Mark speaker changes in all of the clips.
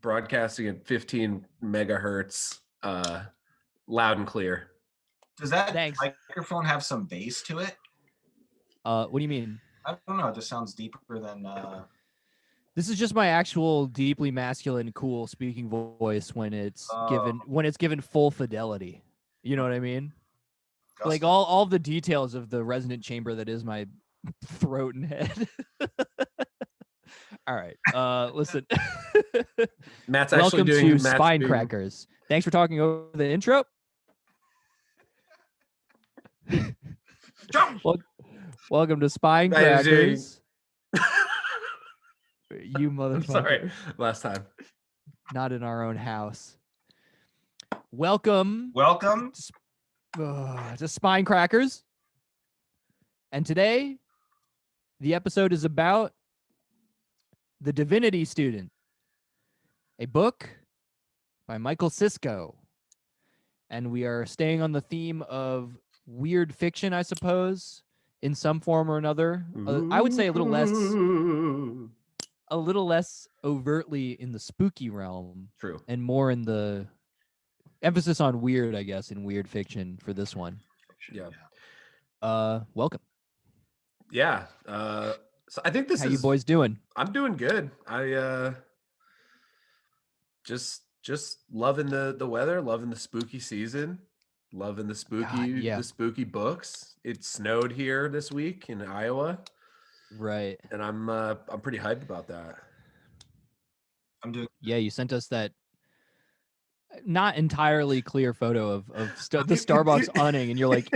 Speaker 1: broadcasting at 15 megahertz, loud and clear.
Speaker 2: Does that microphone have some bass to it?
Speaker 3: What do you mean?
Speaker 2: I don't know. It just sounds deeper than.
Speaker 3: This is just my actual deeply masculine, cool speaking voice when it's given full fidelity. You know what I mean? Gustin. Like all the details of the resonant chamber that is my throat and head. All right. Listen.
Speaker 1: Matt's actually
Speaker 3: Welcome
Speaker 1: doing
Speaker 3: to Spine Crackers. Thanks for talking over the intro. Welcome to Spine Crackers. You motherfucker.
Speaker 1: I'm sorry. Last time.
Speaker 3: Not in our own house. Welcome to Spine Crackers. And today, the episode is about The Divinity Student, a book by Michael Cisco. And we are staying on the theme of weird fiction, I suppose, in some form or another. I would say a little less overtly in the spooky realm.
Speaker 1: True.
Speaker 3: And more in the emphasis on weird, I guess, in weird fiction for this one.
Speaker 1: Yeah.
Speaker 3: Welcome.
Speaker 1: Yeah. So I think
Speaker 3: How you boys doing?
Speaker 1: I'm doing good. I just loving the weather, loving the spooky season, loving the spooky books. It snowed here this week in Iowa.
Speaker 3: Right.
Speaker 1: And I'm pretty hyped about that.
Speaker 3: Yeah, you sent us that not entirely clear photo of the Starbucks awning, and you're like,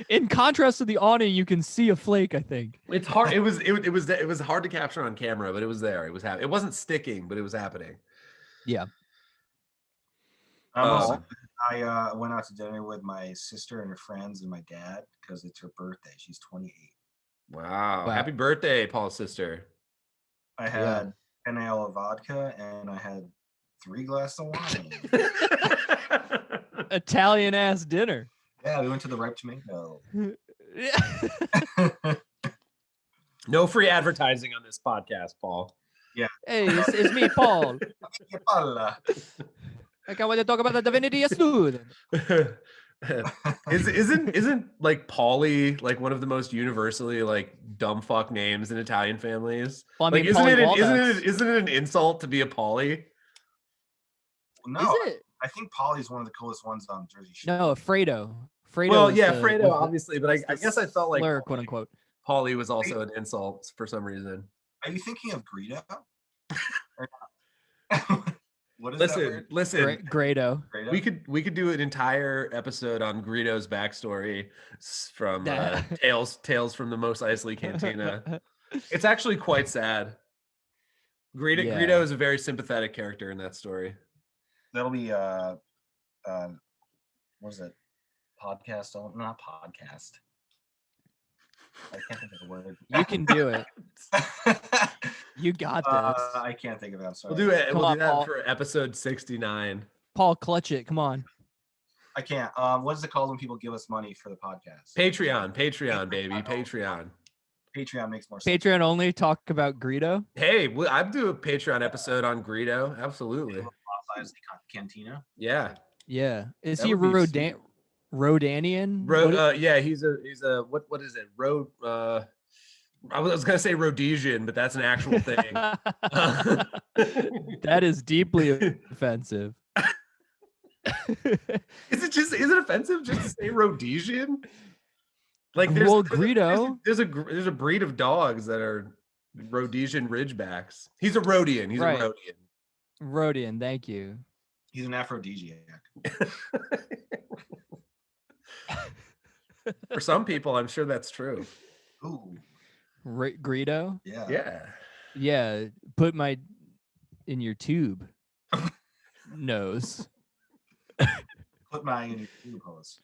Speaker 3: in contrast to the awning, you can see a flake. I think
Speaker 1: it's hard. It was hard to capture on camera, but it was there. It was happening. It wasn't sticking, but it was happening.
Speaker 3: Yeah.
Speaker 2: I went out to dinner with my sister and her friends and my dad because it's her birthday. She's 28.
Speaker 1: Wow. Happy birthday, Paul's sister.
Speaker 2: I had an ale of vodka and I had 3 glasses of wine.
Speaker 3: Italian ass dinner.
Speaker 2: Yeah, we went to the Ripe Tomato.
Speaker 1: No free advertising on this podcast, Paul.
Speaker 2: Yeah.
Speaker 3: Hey, it's me, Paul. I can't wait to talk about the Divinity Student.
Speaker 1: Isn't like Paulie like one of the most universally like dumb fuck names in Italian families?
Speaker 3: Well, I mean,
Speaker 1: like, isn't it an insult to be a Paulie?
Speaker 2: No, I think Polly's one of the coolest ones on Jersey Shore.
Speaker 3: No, Fredo.
Speaker 1: Well, yeah, Fredo, obviously, but I guess I felt like
Speaker 3: slur, quote unquote.
Speaker 1: Paulie was also an insult for some reason.
Speaker 2: Are you thinking of Greedo? What is
Speaker 1: listen,
Speaker 3: Grado.
Speaker 1: We could do an entire episode on Greedo's backstory from Tales from the Mos Eisley Cantina. It's actually quite sad. Greedo is a very sympathetic character in that story.
Speaker 2: That'll be what is it? Podcast? Not podcast. I can't think of the word.
Speaker 3: You can do it. You got this.
Speaker 2: I can't think of it. I'm sorry.
Speaker 1: We'll do it. We'll do that
Speaker 3: Paul.
Speaker 1: for episode 69.
Speaker 3: Paul, clutch it. Come on.
Speaker 2: I can't. What is it called when people give us money for the podcast?
Speaker 1: Patreon, baby, Patreon.
Speaker 2: Patreon makes more sense.
Speaker 3: Patreon only talk about Greedo.
Speaker 1: Hey, I'd do a Patreon episode on Greedo. Absolutely.
Speaker 2: Cantina.
Speaker 1: Yeah.
Speaker 3: Yeah. Is
Speaker 1: That
Speaker 3: he
Speaker 1: would be
Speaker 3: Rodanian?
Speaker 1: Yeah, he's a what is it? I was gonna say Rhodesian, but that's an actual thing.
Speaker 3: That is deeply offensive.
Speaker 1: Is it offensive just to say Rhodesian? Like
Speaker 3: Greedo.
Speaker 1: There's a breed of dogs that are Rhodesian Ridgebacks. He's a Rhodian. He's a Rhodian.
Speaker 3: Rhodian, thank you.
Speaker 2: He's an aphrodisiac.
Speaker 1: For some people, I'm sure that's true.
Speaker 2: Ooh.
Speaker 3: Greedo?
Speaker 2: Yeah.
Speaker 3: Yeah. Put my in your tube. Nose.
Speaker 2: Put my in your tube hose.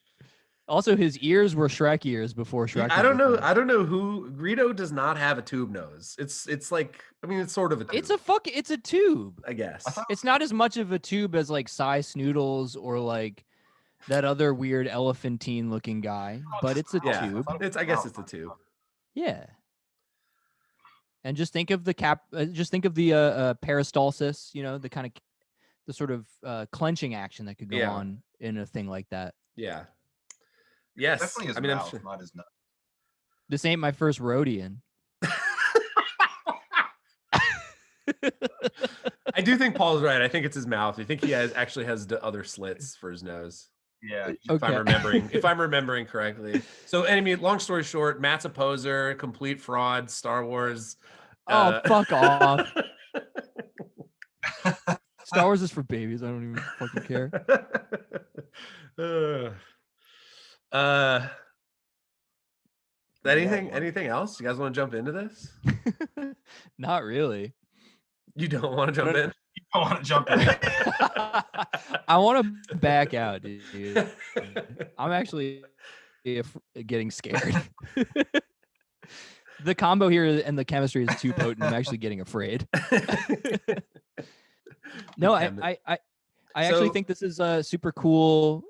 Speaker 3: Also, his ears were Shrek ears before Shrek.
Speaker 1: I don't know who Greedo does not have a tube nose. It's like, I mean, it's sort of a tube.
Speaker 3: It's a tube.
Speaker 1: I guess.
Speaker 3: It's not as much of a tube as like Cy Snoodles or like that other weird elephantine looking guy, but it's a tube.
Speaker 1: I guess it's a tube.
Speaker 3: Yeah. And just think of the peristalsis, the kind of the sort of clenching action that could go on in a thing like that.
Speaker 1: Yeah. Yes.
Speaker 2: Definitely his mouth, sure. Not his nut.
Speaker 3: This ain't my first Rhodian.
Speaker 1: I do think Paul's right. I think it's his mouth. I think he actually has the other slits for his nose.
Speaker 2: Yeah,
Speaker 1: if I'm remembering correctly. So, anyway, long story short, Matt's a poser, complete fraud, Star Wars.
Speaker 3: Fuck off. Star Wars is for babies. I don't even fucking care.
Speaker 1: Anything else? You guys want to jump into this?
Speaker 3: Not really.
Speaker 1: You don't want to jump in?
Speaker 2: You don't want to jump in.
Speaker 3: I want to back out, dude. I'm actually getting scared. The combo here and the chemistry is too potent. I'm actually getting afraid. No, I actually think this is a super cool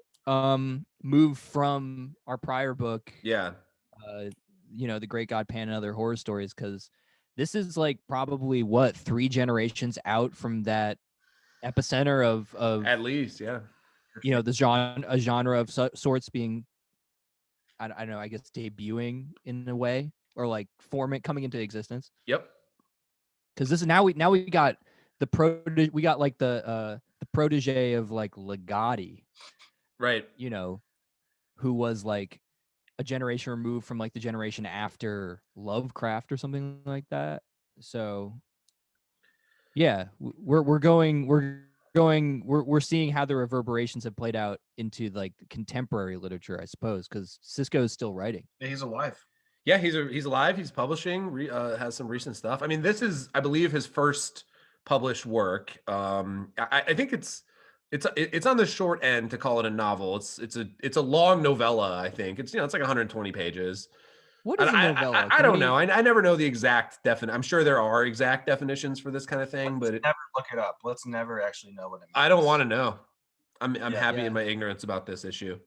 Speaker 3: move from our prior book.
Speaker 1: Yeah.
Speaker 3: The Great God Pan and Other Horror Stories, because this is like probably 3 generations out from that epicenter of
Speaker 1: at least, yeah.
Speaker 3: The genre of sorts being, I don't know, I guess debuting in a way, or like coming into existence.
Speaker 1: Yep.
Speaker 3: Because this is now we got the protege of like Legati,
Speaker 1: right?
Speaker 3: Who was like a generation removed from like the generation after Lovecraft or something like that. So yeah, we're seeing how the reverberations have played out into like contemporary literature, I suppose, because Cisco is still writing.
Speaker 2: Yeah, he's alive.
Speaker 1: Yeah, he's alive. He's publishing. Has some recent stuff. I mean, this is, I believe, his first published work. I think it's on the short end to call it a novel. It's a long novella. I think it's it's like 120 pages.
Speaker 3: What is a novella?
Speaker 1: I don't know. I never know the exact definition. I'm sure there are exact definitions for this kind of thing, but
Speaker 2: never look it up. Let's never actually know what it means.
Speaker 1: I don't want to know. I'm happy in my ignorance about this issue.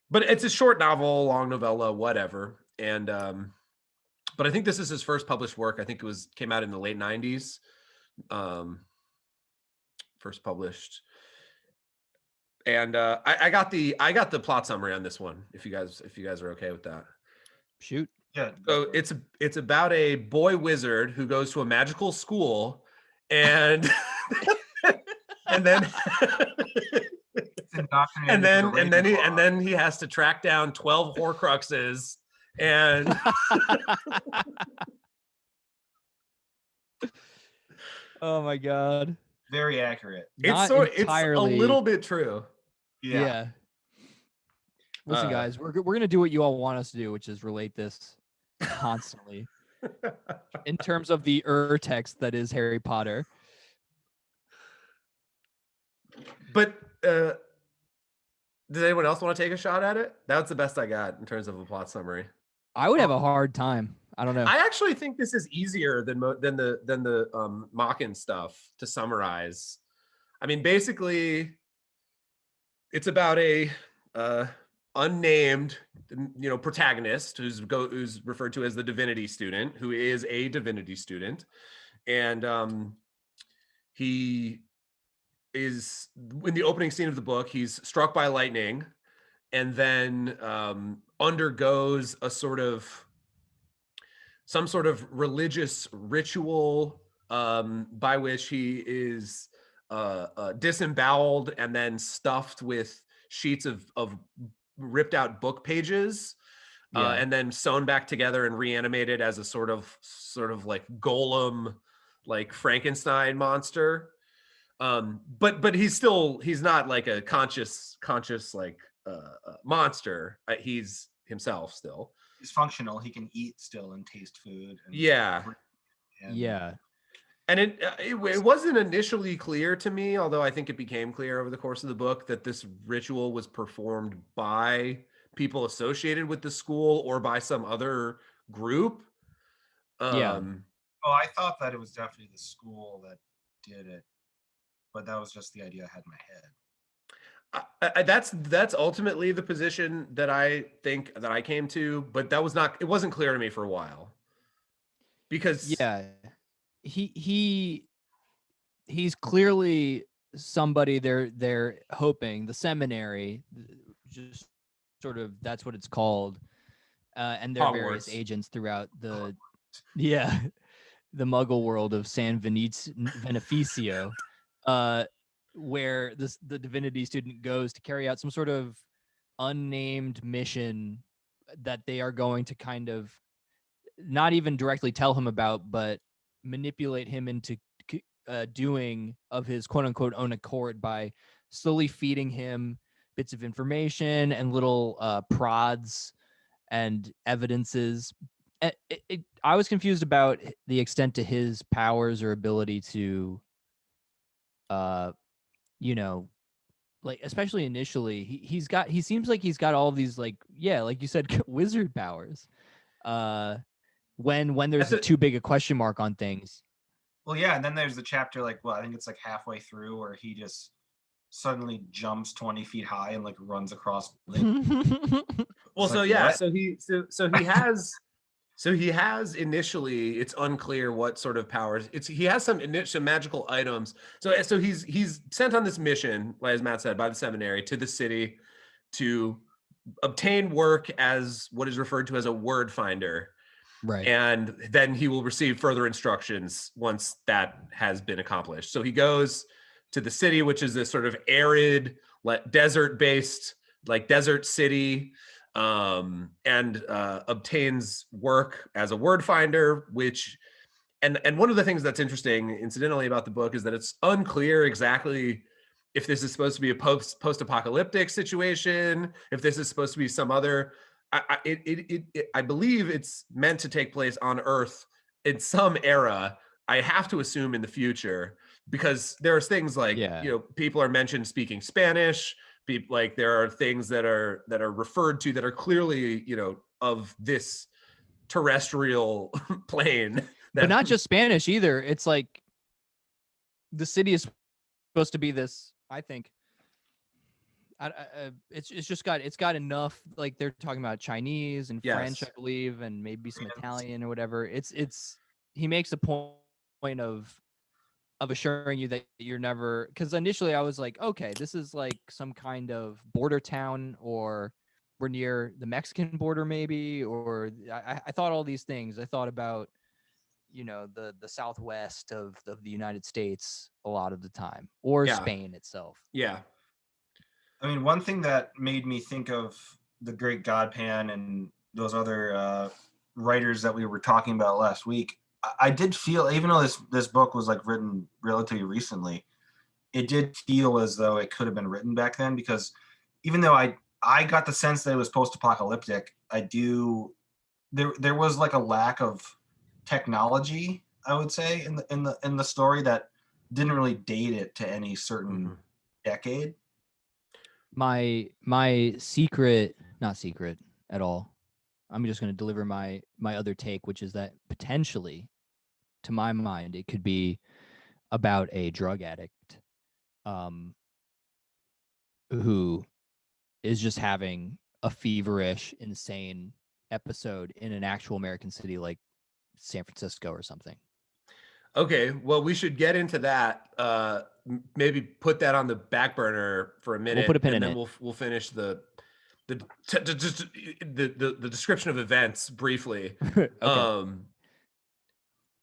Speaker 1: But it's a short novel, long novella, whatever. And but I think this is his first published work. I think it came out in the late 90s. First published. And I got the plot summary on this one, if you guys are okay with that.
Speaker 3: Shoot.
Speaker 2: Yeah.
Speaker 1: So it's about a boy wizard who goes to a magical school and and then and then he has to track down 12 Horcruxes and
Speaker 3: oh my god.
Speaker 2: Very accurate.
Speaker 1: It's a little bit true.
Speaker 3: Yeah. Listen, guys, we're gonna do what you all want us to do, which is relate this constantly in terms of the text that is Harry Potter.
Speaker 1: But does anyone else want to take a shot at it? That's the best I got in terms of a plot summary.
Speaker 3: I would have a hard time. I don't know.
Speaker 1: I actually think this is easier than the Mockin stuff to summarize. I mean, basically, it's about a unnamed, protagonist who's referred to as the Divinity Student, who is a Divinity Student, and he is in the opening scene of the book. He's struck by lightning, and then undergoes some sort of religious ritual by which he is disemboweled and then stuffed with sheets of ripped out book pages, and then sewn back together and reanimated as a sort of like golem, like Frankenstein monster. But he's not like a conscious like monster. He's himself still.
Speaker 2: He's functional. He can eat still and taste food.
Speaker 1: And it wasn't initially clear to me, although I think it became clear over the course of the book, that this ritual was performed by people associated with the school or by some other group.
Speaker 2: Oh, I thought that it was definitely the school that did it, but that was just the idea I had in my head.
Speaker 1: That's ultimately the position that I think that I came to, but it wasn't clear to me for a while. because
Speaker 3: Yeah, he's clearly somebody they're hoping the seminary, just sort of that's what it's called, and their various
Speaker 1: Hogwarts.
Speaker 3: agents throughout the yeah the Muggle world of San Beneficio, where the Divinity Student goes to carry out some sort of unnamed mission that they are going to kind of not even directly tell him about, but manipulate him into doing of his quote unquote own accord by slowly feeding him bits of information and little prods and evidences. I was confused about the extent to his powers or ability to, you know, like especially initially, he seems like he's got all these like like you said, wizard powers. When there's too big a question mark on things.
Speaker 2: Well, yeah, and then there's the chapter like, well, I think it's like halfway through where he just suddenly jumps 20 feet high and like runs across.
Speaker 1: Well, so
Speaker 2: like,
Speaker 1: yeah,
Speaker 2: what?
Speaker 1: so he has initially, it's unclear what sort of powers. He has some magical items. So he's sent on this mission, as Matt said, by the seminary to the city to obtain work as what is referred to as a word finder.
Speaker 3: Right.
Speaker 1: And then he will receive further instructions once that has been accomplished. So he goes to the city, which is this sort of arid, like desert-based, like desert city, and obtains work as a word finder, which, and one of the things that's interesting, incidentally, about the book is that it's unclear exactly if this is supposed to be a post-apocalyptic situation, if this is supposed to be some other. I believe it's meant to take place on Earth in some era. I have to assume in the future, because there's things like, people are mentioned speaking Spanish. People, like, there are things that are referred to that are clearly, of this terrestrial plane.
Speaker 3: But not just Spanish either. It's like the city is supposed to be this, I think. It's got enough, like they're talking about Chinese and French, I believe, and maybe some Italian or whatever. He makes a point of assuring you that you're never, because initially I was like, okay, this is like some kind of border town, or we're near the Mexican border maybe, or I thought all these things. I thought about, the southwest of the United States a lot of the time, or Spain itself.
Speaker 1: Yeah.
Speaker 2: I mean, one thing that made me think of the Great Godpan and those other writers that we were talking about last week, I did feel, even though this book was like written relatively recently, it did feel as though it could have been written back then, because even though I got the sense that it was post-apocalyptic, there was like a lack of technology, I would say, in the story that didn't really date it to any certain decade.
Speaker 3: My secret, not secret at all, I'm just going to deliver my other take, which is that potentially, to my mind, it could be about a drug addict who is just having a feverish, insane episode in an actual American city like San Francisco or something.
Speaker 1: Okay, well, we should get into that. Maybe put that on the back burner for a minute.
Speaker 3: We'll put a pin
Speaker 1: in
Speaker 3: it.
Speaker 1: We'll finish the description of events briefly.
Speaker 3: Okay.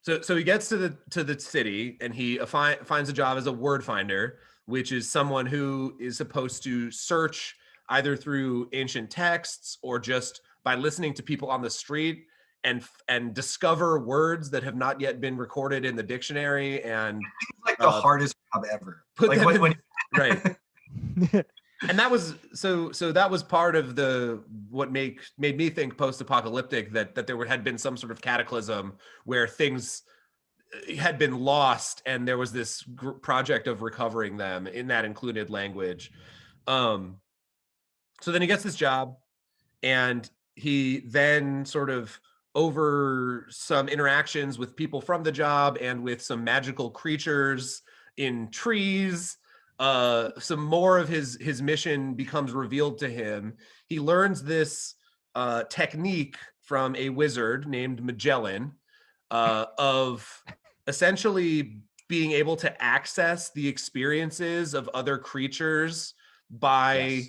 Speaker 1: So he gets to the city, and he finds a job as a word finder, which is someone who is supposed to search either through ancient texts or just by listening to people on the street and discover words that have not yet been recorded in the dictionary. And
Speaker 2: it's like the hardest job ever.
Speaker 1: Right. And that was that was part of what made me think post-apocalyptic, that there had been some sort of cataclysm where things had been lost, and there was this project of recovering them, and that included language. So then he gets this job, and he then sort of, over some interactions with people from the job and with some magical creatures in trees, some more of his mission becomes revealed to him. He learns this technique from a wizard named Magellan, of essentially being able to access the experiences of other creatures by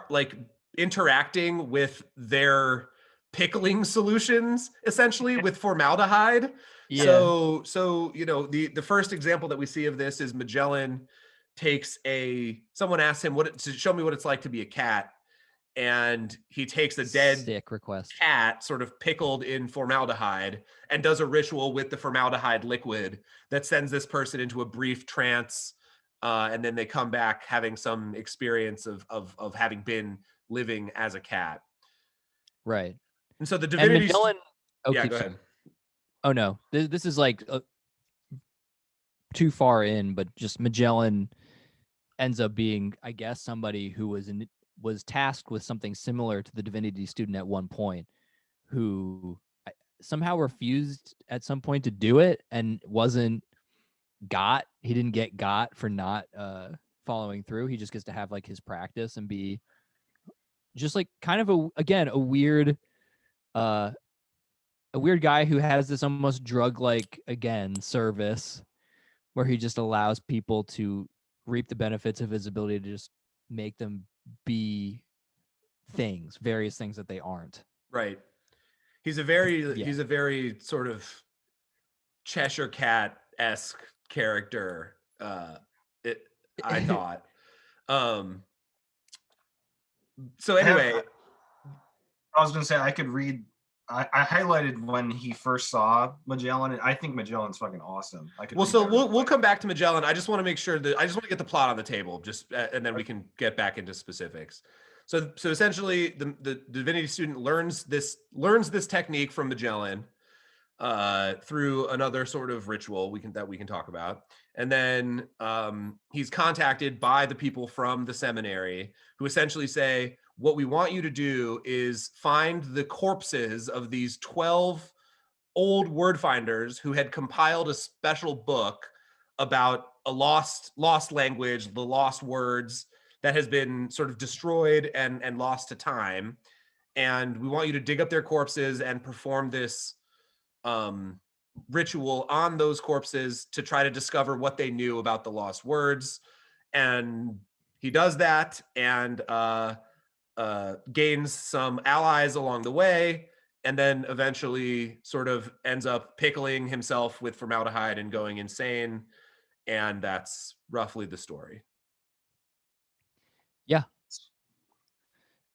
Speaker 1: like interacting with their pickling solutions, essentially with formaldehyde.
Speaker 3: Yeah.
Speaker 1: So you know, the first example that we see of this is Magellan takes someone asks him to show me what it's like to be a cat, and he takes a dead
Speaker 3: sick request
Speaker 1: cat sort of pickled in formaldehyde and does a ritual with the formaldehyde liquid that sends this person into a brief trance, and then they come back having some experience of having been living as a cat.
Speaker 3: Right.
Speaker 1: And so the Divinity...
Speaker 3: Magellan...
Speaker 1: Yeah, go ahead.
Speaker 3: Oh no, this is like too far in, but just Magellan ends up being, I guess, somebody who was tasked with something similar to the Divinity Student at one point, who somehow refused at some point to do it and he didn't get got for not following through. He just gets to have like his practice and be just like kind of a weird guy who has this almost drug-like, again, service where he just allows people to reap the benefits of his ability to just make them be various things that they aren't.
Speaker 1: Right. He's a very sort of Cheshire Cat-esque character. I thought. So anyway,
Speaker 2: I was gonna say I could read. I highlighted when he first saw Magellan, and I think Magellan's fucking awesome.
Speaker 1: We'll come back to Magellan. I just want to make sure that I just want to get the plot on the table, and then we can get back into specifics. So essentially, the Divinity Student learns this technique from Magellan through another sort of ritual that we can talk about, and then he's contacted by the people from the seminary who essentially say, what we want you to do is find the corpses of these 12 old word finders who had compiled a special book about a lost language, the lost words that has been sort of destroyed and lost to time. And we want you to dig up their corpses and perform this ritual on those corpses to try to discover what they knew about the lost words. And he does that and gains some allies along the way, and then eventually sort of ends up pickling himself with formaldehyde and going insane. And that's roughly the story.
Speaker 3: Yeah.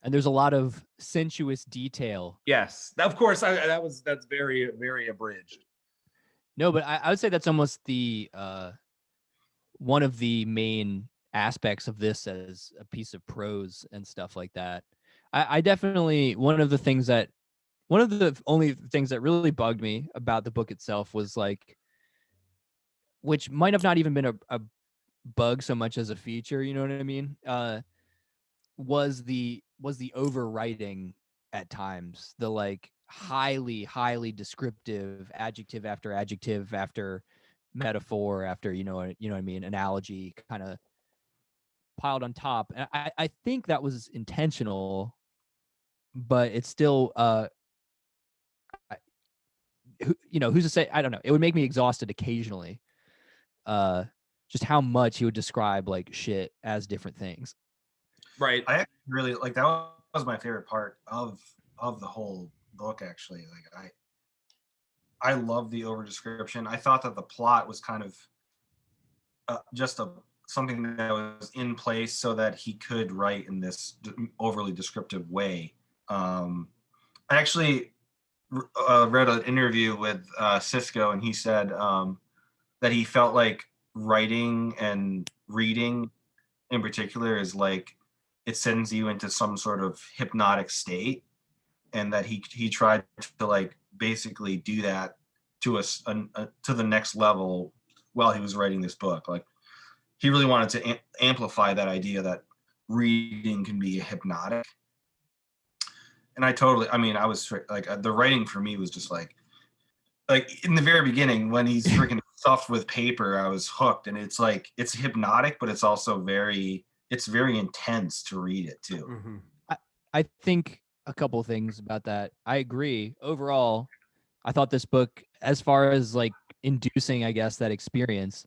Speaker 3: And there's a lot of sensuous detail.
Speaker 1: Yes, of course. That's very, very abridged.
Speaker 3: No, but I would say that's almost the one of the main aspects of this as a piece of prose and stuff like that. I definitely, one of the only things that really bugged me about the book itself was like, which might have not even been a bug so much as a feature, you know what I mean? Was the overwriting at times, the like highly descriptive adjective after metaphor after, you know what I mean, analogy kind of piled on top. And I think that was intentional, but it's still who's to say? I don't know. It would make me exhausted occasionally. Just how much he would describe like shit as different things.
Speaker 1: Right.
Speaker 2: I actually really like that was my favorite part of the whole book, actually. Like I love the over description. I thought that the plot was kind of just something that was in place so that he could write in this overly descriptive way. I actually read an interview with Cisco, and he said that he felt like writing and reading in particular is like it sends you into some sort of hypnotic state, and that he tried to like basically do that to to the next level while he was writing this book. Like he really wanted to amplify that idea that reading can be hypnotic. And I was like, the writing for me was just like in the very beginning when he's freaking stuffed with paper, I was hooked. And it's like, it's hypnotic, but it's also very intense to read it too.
Speaker 1: Mm-hmm.
Speaker 3: I think a couple things about that. I agree. Overall, I thought this book, as far as like inducing, I guess, that experience,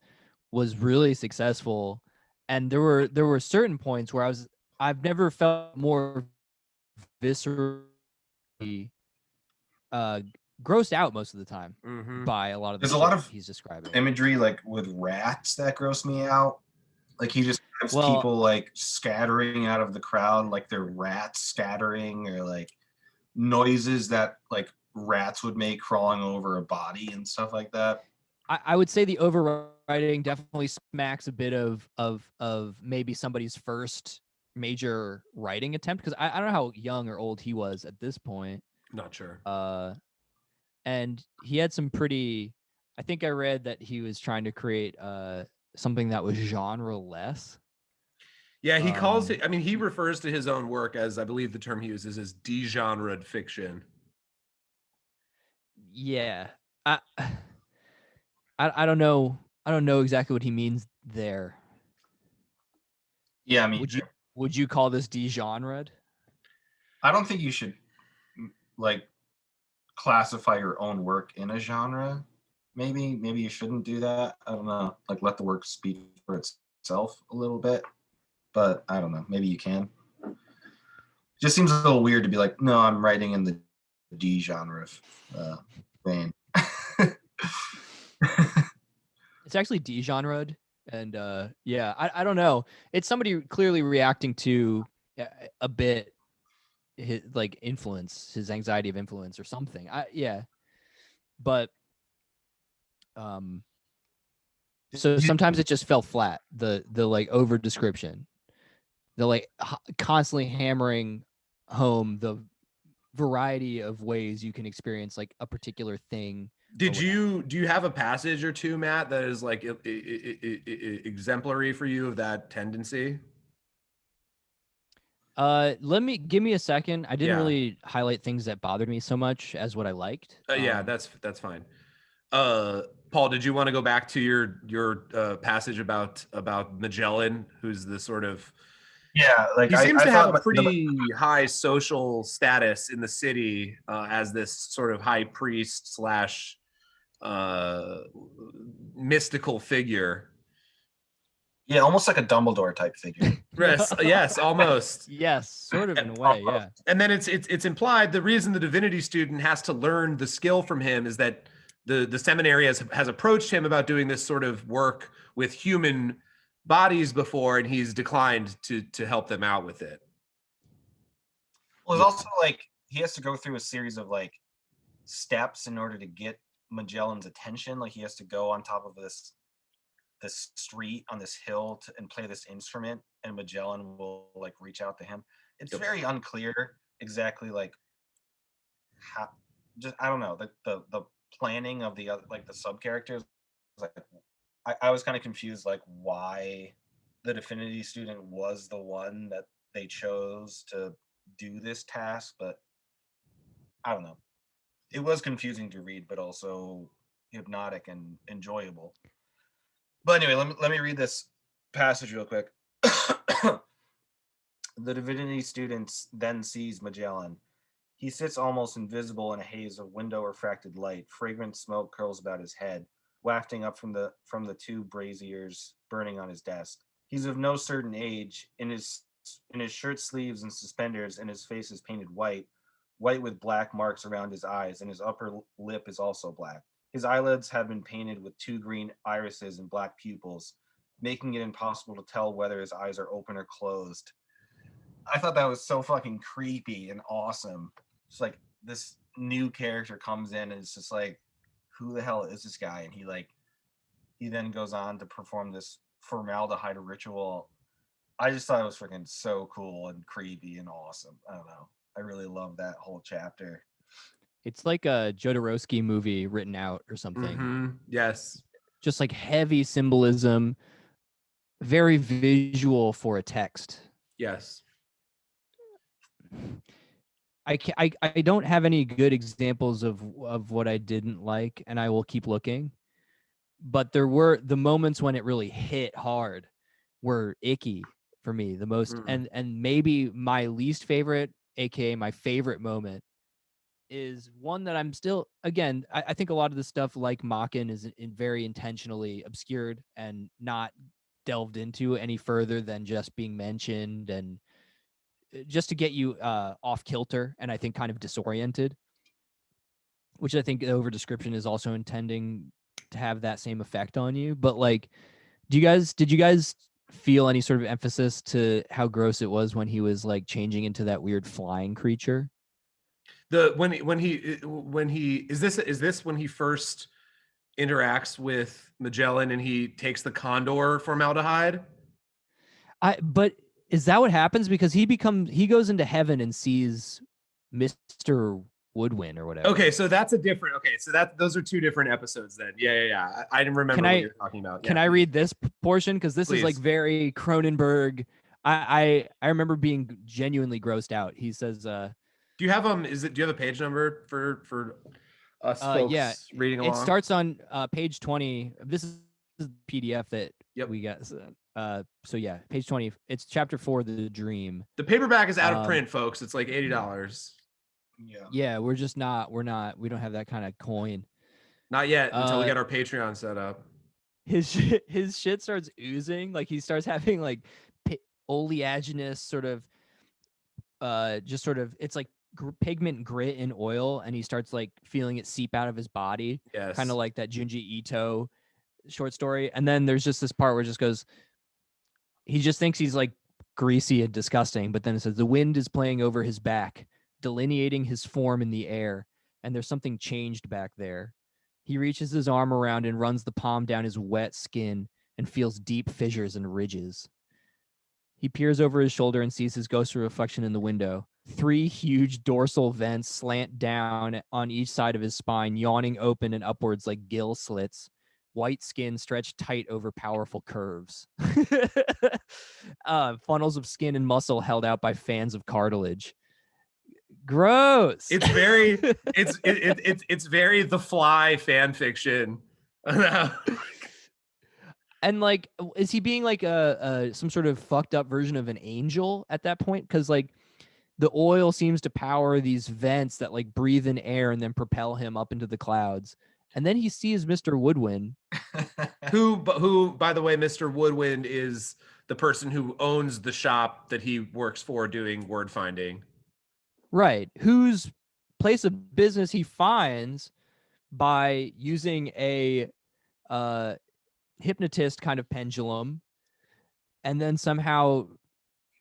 Speaker 3: was really successful. And there were certain points where I've never felt more viscerally uh grossed out most of the time by a lot of the
Speaker 2: There's a
Speaker 3: shit
Speaker 2: lot of
Speaker 3: he's describing.
Speaker 2: imagery like with rats that gross me out. Like he just has
Speaker 3: Well-
Speaker 2: people like scattering out of the crowd, like they're rats scattering, or like noises that like rats would make crawling over a body and stuff like that.
Speaker 3: I would say the overwriting definitely smacks a bit of maybe somebody's first major writing attempt, because I don't know how young or old he was at this point.
Speaker 1: Not sure.
Speaker 3: And he had some pretty. I think I read that he was trying to create something that was genre-less.
Speaker 1: Yeah, he calls it. I mean, he refers to his own work as, I believe the term he uses is degenred fiction.
Speaker 3: Yeah, I don't know. I don't know exactly what he means there.
Speaker 2: Yeah, I mean,
Speaker 3: Would you call this degenred?
Speaker 2: I don't think you should like classify your own work in a genre. Maybe you shouldn't do that. I don't know. Like let the work speak for itself a little bit. But I don't know. Maybe you can. It just seems a little weird to be like, no, I'm writing in the D genre vein.
Speaker 3: It's actually degenred, and yeah, I don't know. It's somebody clearly reacting to a bit his like influence, his anxiety of influence or something. Yeah, but so sometimes it just fell flat. The like over description, the like constantly hammering home the variety of ways you can experience like a particular thing.
Speaker 1: Do you have a passage or two, Matt, that is like exemplary for you of that tendency?
Speaker 3: Give me a second. I didn't
Speaker 1: Yeah.
Speaker 3: really highlight things that bothered me so much as what I liked.
Speaker 1: Yeah, that's fine. Paul, did you want to go back to your passage about Magellan, who's the sort of
Speaker 2: like
Speaker 1: he seems
Speaker 2: I
Speaker 1: to have
Speaker 2: thought
Speaker 1: a pretty high social status in the city as this sort of high priest slash mystical figure.
Speaker 2: Yeah, almost like a Dumbledore type figure.
Speaker 1: Yes, almost.
Speaker 3: Yes, sort of in a way, yeah.
Speaker 1: And then it's implied the reason the Divinity Student has to learn the skill from him is that the seminary has approached him about doing this sort of work with human bodies before, and he's declined to help them out with it.
Speaker 2: Well, it's also like he has to go through a series of like steps in order to get Magellan's attention. Like he has to go on top of this street on this hill and play this instrument, and Magellan will like reach out to him. It's very unclear exactly like how. Just I don't know the planning of the other like the sub characters. Like I was kind of confused like why the Divinity Student was the one that they chose to do this task, but I don't know. It was confusing to read, but also hypnotic and enjoyable. But anyway, let me read this passage real quick. The Divinity Student then sees Magellan. He sits almost invisible in a haze of window-refracted light. Fragrant smoke curls about his head, wafting up from the two braziers burning on his desk. He's of no certain age. In his shirt sleeves and suspenders, and his face is painted white with black marks around his eyes, and his upper lip is also black. His eyelids have been painted with two green irises and black pupils, making it impossible to tell whether his eyes are open or closed. I thought that was so fucking creepy and awesome. It's like this new character comes in and it's just like, who the hell is this guy? And he then goes on to perform this formaldehyde ritual. I just thought it was freaking so cool and creepy and awesome. I don't know. I really love that whole chapter.
Speaker 3: It's like a Jodorowsky movie written out or something.
Speaker 1: Mm-hmm. Yes.
Speaker 3: Just like heavy symbolism, very visual for a text.
Speaker 1: Yes.
Speaker 3: I don't have any good examples of what I didn't like, and I will keep looking. But there were the moments when it really hit hard were icky for me the most. And maybe my least favorite aka my favorite moment, is one that I'm still, again, I think a lot of the stuff like Makin is very intentionally obscured and not delved into any further than just being mentioned and just to get you off kilter and I think kind of disoriented, which I think the over description is also intending to have that same effect on you. But like, did you guys feel any sort of emphasis to how gross it was when he was like changing into that weird flying creature?
Speaker 1: When he is this when he first interacts with Magellan and he takes the condor formaldehyde?
Speaker 3: But is that what happens? Because he goes into heaven and sees Mr. Woodwind or whatever.
Speaker 1: Okay, so that's a different. Okay, so those are two different episodes then. Yeah. I didn't remember what you're talking about.
Speaker 3: Can I read this portion? Because this is like very Cronenberg. I remember being genuinely grossed out. He says, "Do
Speaker 1: you have do you have a page number for us folks reading along?"
Speaker 3: It starts on page 20. This is the PDF that we got. So yeah, page 20. It's chapter 4, The Dream.
Speaker 1: The paperback is out of print, folks. It's like $80.
Speaker 3: Yeah, we don't have that kind of coin.
Speaker 1: Not yet, until we get our Patreon set up.
Speaker 3: His shit starts oozing. Like he starts having like oleaginous sort of, it's like pigment grit in oil, and he starts like feeling it seep out of his body.
Speaker 1: Yes.
Speaker 3: Kind of like that Junji Ito short story. And then there's just this part where it just goes, he just thinks he's like greasy and disgusting, but then it says the wind is playing over his back, delineating his form in the air, and there's something changed back there. He reaches his arm around and runs the palm down his wet skin and feels deep fissures and ridges. He peers over his shoulder and sees his ghostly reflection in the window. 3 huge dorsal vents slant down on each side of his spine, yawning open and upwards like gill slits. White skin stretched tight over powerful curves. Funnels of skin and muscle held out by fans of cartilage. Gross.
Speaker 1: It's very it's very The Fly fan fiction.
Speaker 3: And like, is he being like some sort of fucked up version of an angel at that point? Because like the oil seems to power these vents that like breathe in air and then propel him up into the clouds. And then he sees Mr. Woodwind.
Speaker 1: who, by the way, Mr. Woodwind is the person who owns the shop that he works for doing word finding.
Speaker 3: Right. Whose place of business he finds by using a hypnotist kind of pendulum and then somehow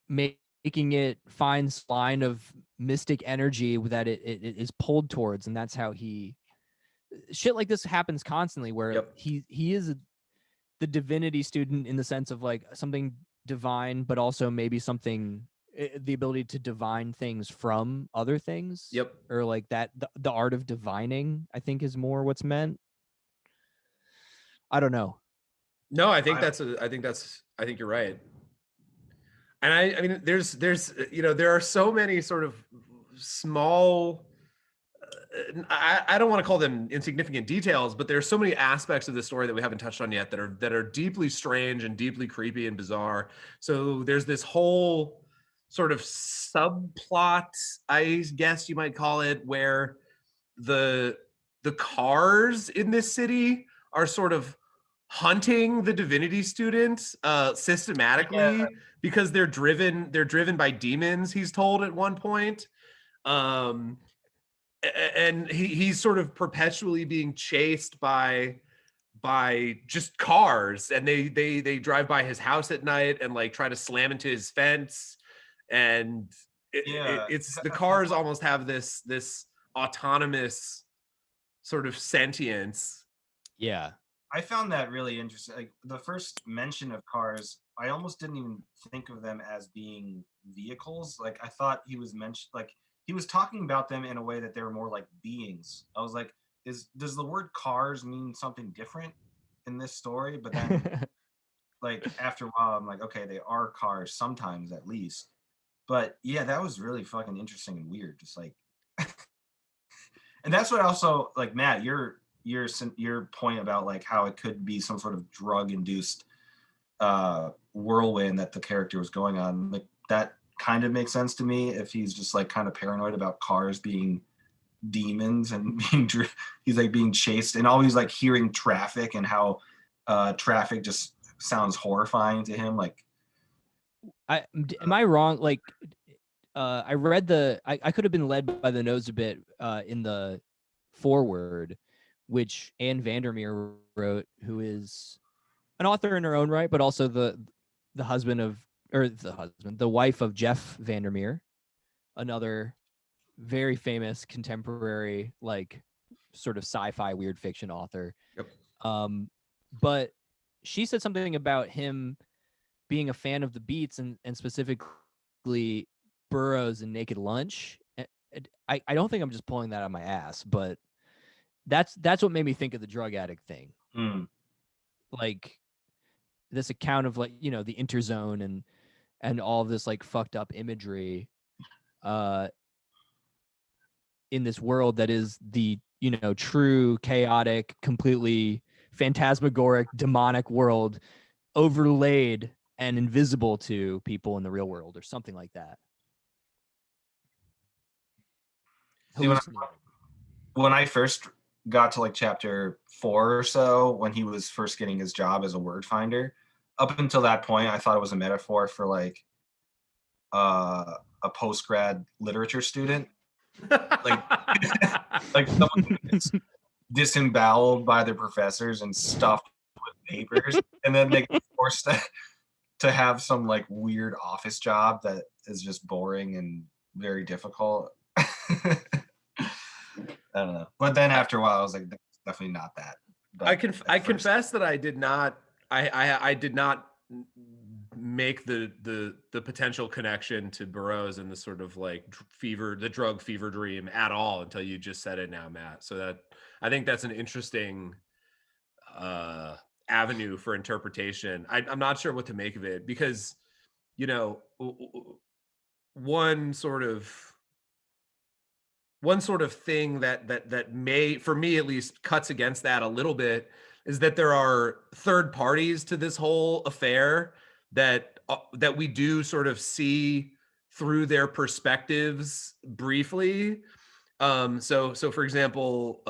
Speaker 3: making it find line of mystic energy that it is pulled towards. And that's how shit like this happens constantly where he is the divinity student in the sense of like something divine, but also maybe something, the ability to divine things from other things.
Speaker 1: Yep.
Speaker 3: Or like that, the art of divining, I think is more what's meant. I don't know.
Speaker 1: No, I think you're right. And I mean, there's, there are so many sort of small, I don't want to call them insignificant details, but there are so many aspects of the story that we haven't touched on yet that are deeply strange and deeply creepy and bizarre. So there's this whole sort of subplot, I guess you might call it, where the cars in this city are sort of hunting the Divinity Student systematically because they're driven by demons, he's told at one point. And he's sort of perpetually being chased by just cars, and they drive by his house at night and like try to slam into his fence, and it's the cars almost have this autonomous sort of sentience.
Speaker 3: Yeah,
Speaker 2: I found that really interesting. Like the first mention of cars, I almost didn't even think of them as being vehicles. Like I thought he was he was talking about them in a way that they were more like beings. I was like, does the word cars mean something different in this story? But then like after a while, I'm like, okay, they are cars sometimes at least. But yeah, that was really fucking interesting and weird. Just like, and that's what also like Matt, your point about like how it could be some sort of drug induced whirlwind that the character was going on, like that kind of makes sense to me if he's just like kind of paranoid about cars being demons and he's like being chased and always like hearing traffic and how traffic just sounds horrifying to him. Like,
Speaker 3: am I wrong? Like, I read I could have been led by the nose a bit in the foreword, which Anne Vandermeer wrote, who is an author in her own right, but also the wife of Jeff Vandermeer, another very famous contemporary, like, sort of sci-fi weird fiction author.
Speaker 1: Yep.
Speaker 3: But she said something about him being a fan of the Beats and specifically Burroughs and Naked Lunch. I don't think I'm just pulling that out of my ass, but that's what made me think of the drug addict thing. Like this account of, like, you know, the interzone and all of this like fucked up imagery in this world that is the, you know, true chaotic, completely phantasmagoric, demonic world overlaid and invisible to people in the real world or something like that.
Speaker 2: See, when I first got to like chapter 4 or so, when he was first getting his job as a word finder, up until that point, I thought it was a metaphor for like a post-grad literature student. Like, like someone gets disemboweled by their professors and stuffed with papers, and then they get forced to have some like weird office job that is just boring and very difficult. I don't know. But then after a while, I was like, that's definitely not that. But
Speaker 1: I confess that I did not make the potential connection to Burroughs and the sort of like the drug fever dream at all until you just said it now, Matt. So that I think that's an interesting avenue for interpretation. I'm not sure what to make of it because, you know, one sort of thing that may, for me at least, cuts against that a little bit is that there are third parties to this whole affair that we do sort of see through their perspectives briefly. So for example,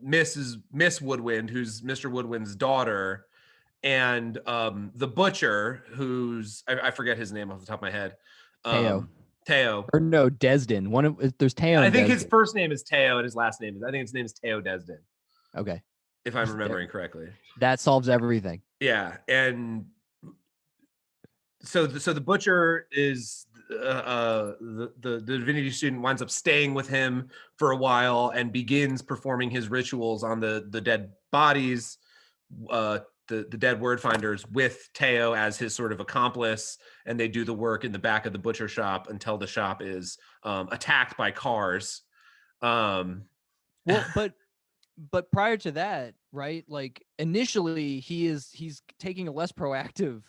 Speaker 1: Miss Woodwind, who's Mr. Woodwind's daughter, and the butcher, who's I forget his name off the top of my head. Teo.
Speaker 3: Or no, Desden. There's Teo.
Speaker 1: I think his first name is Teo and his last name is, I think his name is Teo Desden.
Speaker 3: Okay.
Speaker 1: If I'm remembering correctly.
Speaker 3: That solves everything.
Speaker 1: Yeah. And so the butcher is the divinity student winds up staying with him for a while and begins performing his rituals on the dead bodies, the dead word finders, with Teo as his sort of accomplice, and they do the work in the back of the butcher shop until the shop is attacked by cars.
Speaker 3: Well, but prior to that, right? Like initially he's taking a less proactive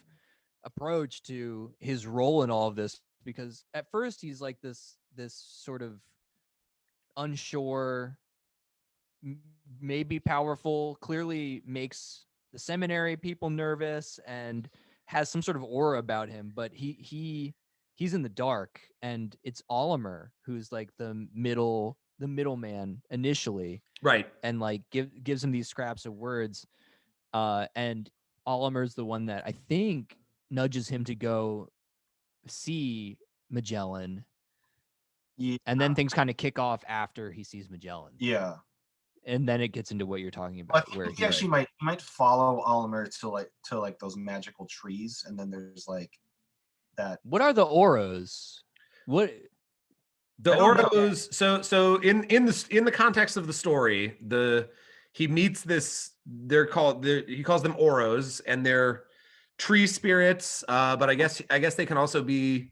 Speaker 3: approach to his role in all of this, because at first he's like this sort of unsure, maybe powerful, clearly makes the seminary people nervous and has some sort of aura about him, but he's in the dark, and it's Olimer who's like the middleman initially,
Speaker 1: right?
Speaker 3: And like gives him these scraps of words, and Olimer's the one that I think nudges him to go see Magellan.
Speaker 2: Yeah.
Speaker 3: And then things kind of kick off after he sees Magellan.
Speaker 2: Yeah.
Speaker 3: And then it gets into what you're talking about.
Speaker 2: Well, he actually might follow Olimer to like those magical trees, and then there's like that.
Speaker 3: What are the Oros? What
Speaker 1: the Oros? So in the context of the story, he meets this. He calls them Oros, and they're tree spirits. But I guess they can also be.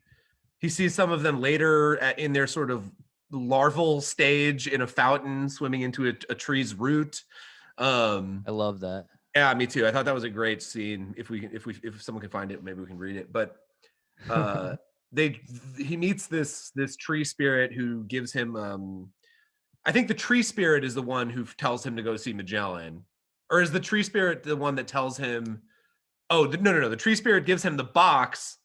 Speaker 1: He sees some of them later in their sort of larval stage in a fountain swimming into a tree's root.
Speaker 3: I love that.
Speaker 1: Yeah, me too. I thought that was a great scene. If someone can find it, maybe we can read it. But he meets this tree spirit who gives him I think the tree spirit is the one who tells him to go see Magellan. Or is the tree spirit the one that tells him, oh, no, the tree spirit gives him the box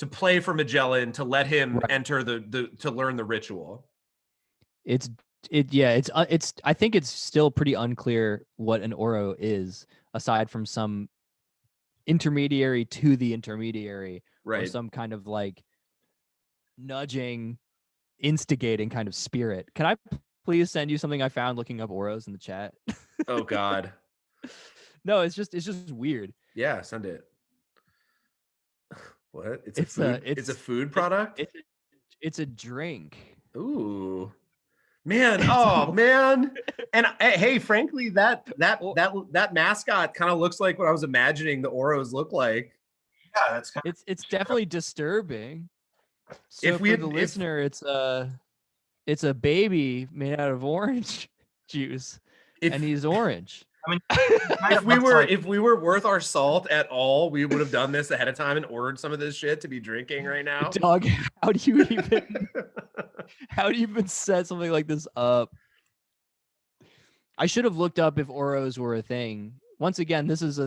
Speaker 1: to play for Magellan to let him enter to learn the ritual.
Speaker 3: It's I think it's still pretty unclear what an Oro is, aside from some intermediary to the intermediary, or some kind of like nudging, instigating kind of spirit. Can I please send you something I found looking up Oros in the chat?
Speaker 1: Oh God.
Speaker 3: No, it's just weird.
Speaker 1: Yeah, send it. What? It's a food product?
Speaker 3: It's a drink.
Speaker 1: Ooh. Man, oh man. And hey, frankly, that mascot kind of looks like what I was imagining the Oros look like.
Speaker 2: Yeah, that's kind
Speaker 3: of it's definitely disturbing. So for the listener, it's a baby made out of orange juice, and he's orange.
Speaker 2: I mean,
Speaker 1: if we were worth our salt at all, we would have done this ahead of time and ordered some of this shit to be drinking right now.
Speaker 3: Dog, how do you even set something like this up? I should have looked up if Oros were a thing. Once again, this is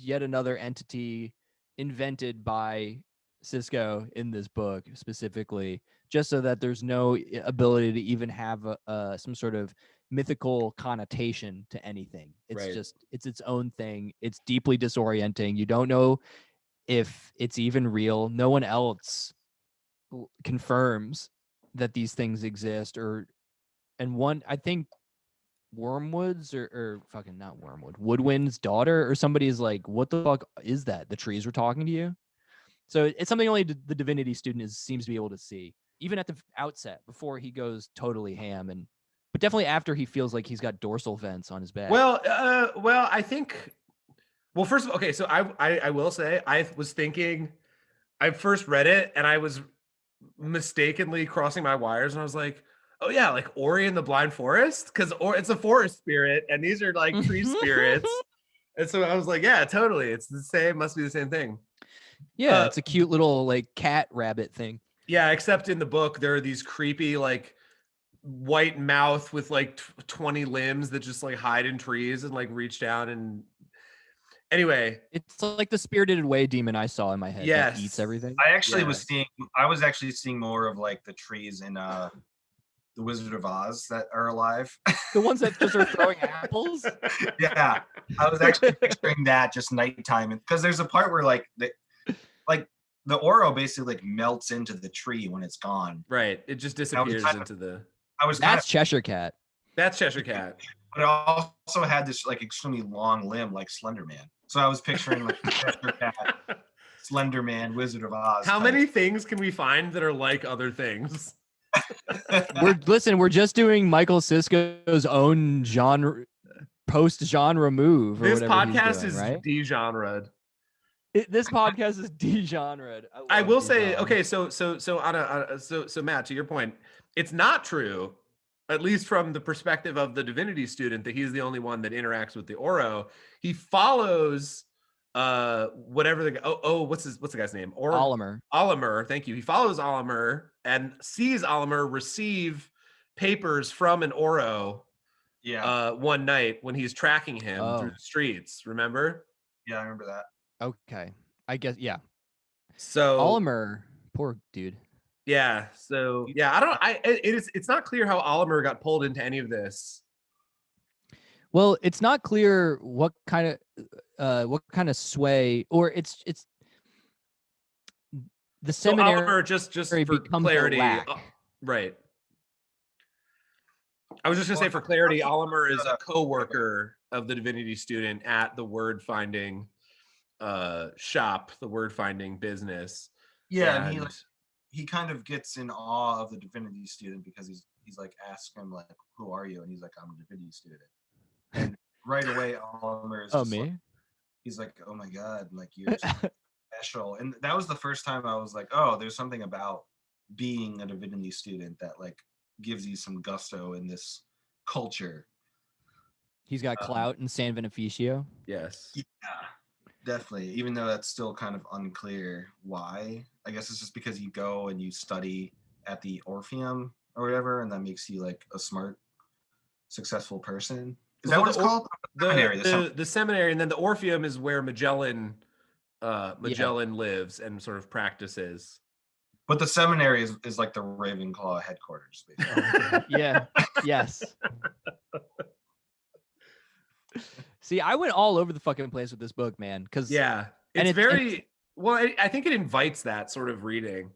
Speaker 3: yet another entity invented by Cisco in this book specifically, just so that there's no ability to even have some sort of mythical connotation to anything. It's it's its own thing. It's deeply disorienting. You don't know if it's even real. No one else confirms that these things exist, I think Wormwood's or fucking not Wormwood, Woodwind's daughter or somebody is like, what the fuck is that? The trees were talking to you? So it's something only the Divinity Student seems to be able to see, even at the outset, before he goes totally ham, but definitely after he feels like he's got dorsal vents on his back.
Speaker 1: Well, I think. Well, first of all, okay, so I will say I was thinking, I first read it and I was mistakenly crossing my wires, and I was like, oh yeah, like Ori in the Blind Forest, because it's a forest spirit, and these are like tree spirits, and so I was like, yeah, totally, it's the same, must be the same thing.
Speaker 3: Yeah, it's a cute little like cat rabbit thing.
Speaker 1: Yeah, except in the book there are these creepy like white mouth with like 20 limbs that just like hide in trees and like reach down and anyway.
Speaker 3: It's like the Spirited Away demon I saw in my head that eats everything.
Speaker 2: I was actually seeing more of like the trees in the Wizard of Oz that are alive.
Speaker 3: The ones that just are throwing apples?
Speaker 2: Yeah. I was actually picturing that just nighttime, because there's a part where like the Oro basically like melts into the tree when it's gone.
Speaker 1: Right. It just disappears into the
Speaker 3: That's Cheshire Cat.
Speaker 1: That's Cheshire Cat.
Speaker 2: But it also had this like extremely long limb like Slender Man. So I was picturing like Cheshire Cat, Slender Man, Wizard of Oz.
Speaker 1: How many things can we find that are like other things?
Speaker 3: We're just doing Michael Cisco's own genre, post-genre move. Or
Speaker 1: this podcast
Speaker 3: doing,
Speaker 1: is
Speaker 3: right?
Speaker 1: de-genred.
Speaker 3: This podcast is de-genred.
Speaker 1: I will say, okay, so Matt, to your point, it's not true, at least from the perspective of the Divinity Student, that he's the only one that interacts with the Oro. He follows whatever what's the guy's name? Olimer, thank you. He follows Olimer and sees Olimer receive papers from an Oro one night when he's tracking him through the streets. Remember?
Speaker 2: Yeah, I remember that.
Speaker 3: Okay, I guess, yeah.
Speaker 1: So
Speaker 3: Olimer, poor dude.
Speaker 1: Yeah. So yeah, it's not clear how Olimer got pulled into any of this.
Speaker 3: Well, it's not clear what kind of sway, or it's the seminary.
Speaker 1: So Olimer, just for clarity, right? I was just gonna say for clarity, Olimer is a co-worker of the Divinity Student at the word finding shop, the word finding business.
Speaker 2: Yeah, and he kind of gets in awe of the Divinity Student because he's like asking him like, who are you? And he's like, I'm a Divinity Student. And right away Oliver is
Speaker 3: me?
Speaker 2: like, he's like, oh my god, like you're special. And that was the first time I was like, oh, there's something about being a Divinity Student that like gives you some gusto in this culture.
Speaker 3: He's got clout in San Beneficio.
Speaker 1: Yes.
Speaker 2: Yeah, definitely. Even though that's still kind of unclear why. I guess it's just because you go and you study at the Orpheum or whatever, and that makes you like a smart, successful person. Is that what it's called?
Speaker 1: The seminary, and then the Orpheum is where Magellan Magellan lives and sort of practices.
Speaker 2: But the seminary is like the Ravenclaw headquarters.
Speaker 3: Oh, yeah. Yes. See, I went all over the fucking place with this book, man. Because
Speaker 1: yeah, it's very well. I think it invites that sort of reading.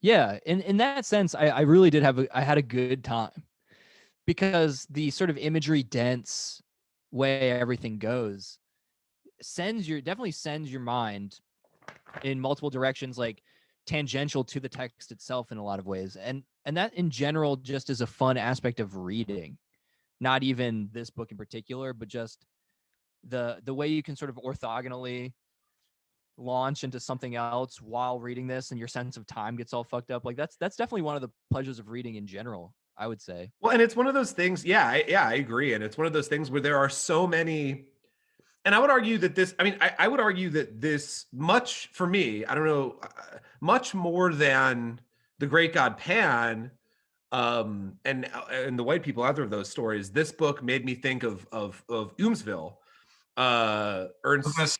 Speaker 3: Yeah, in that sense, I really did I had a good time, because the sort of imagery dense way everything goes definitely sends your mind in multiple directions, like tangential to the text itself in a lot of ways, and that in general just is a fun aspect of reading, not even this book in particular, but just the way you can sort of orthogonally launch into something else while reading this, and your sense of time gets all fucked up. Like that's definitely one of the pleasures of reading in general, I would say.
Speaker 1: Well, and it's one of those things. Yeah, I agree. And it's one of those things where there are so many. And I would argue that this, I mean, I would argue that this much for me, I don't know, much more than The Great God Pan, and the white people, either of those stories, this book made me think of Oomsville. Ernst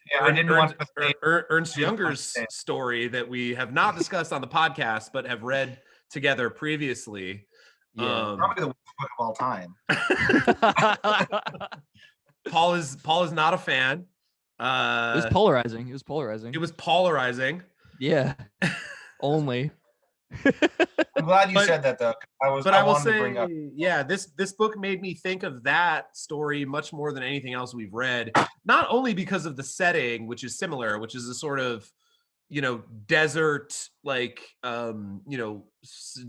Speaker 1: Younger's story that we have not discussed on the podcast, but have read together previously.
Speaker 2: Yeah, probably the worst book of all time.
Speaker 1: Paul is not a fan.
Speaker 3: It was polarizing. It was polarizing.
Speaker 1: Yeah.
Speaker 3: Only.
Speaker 2: I'm glad you said that, though. I will say,
Speaker 1: yeah, this book made me think of that story much more than anything else we've read. Not only because of the setting, which is similar, which is a sort of, desert, like,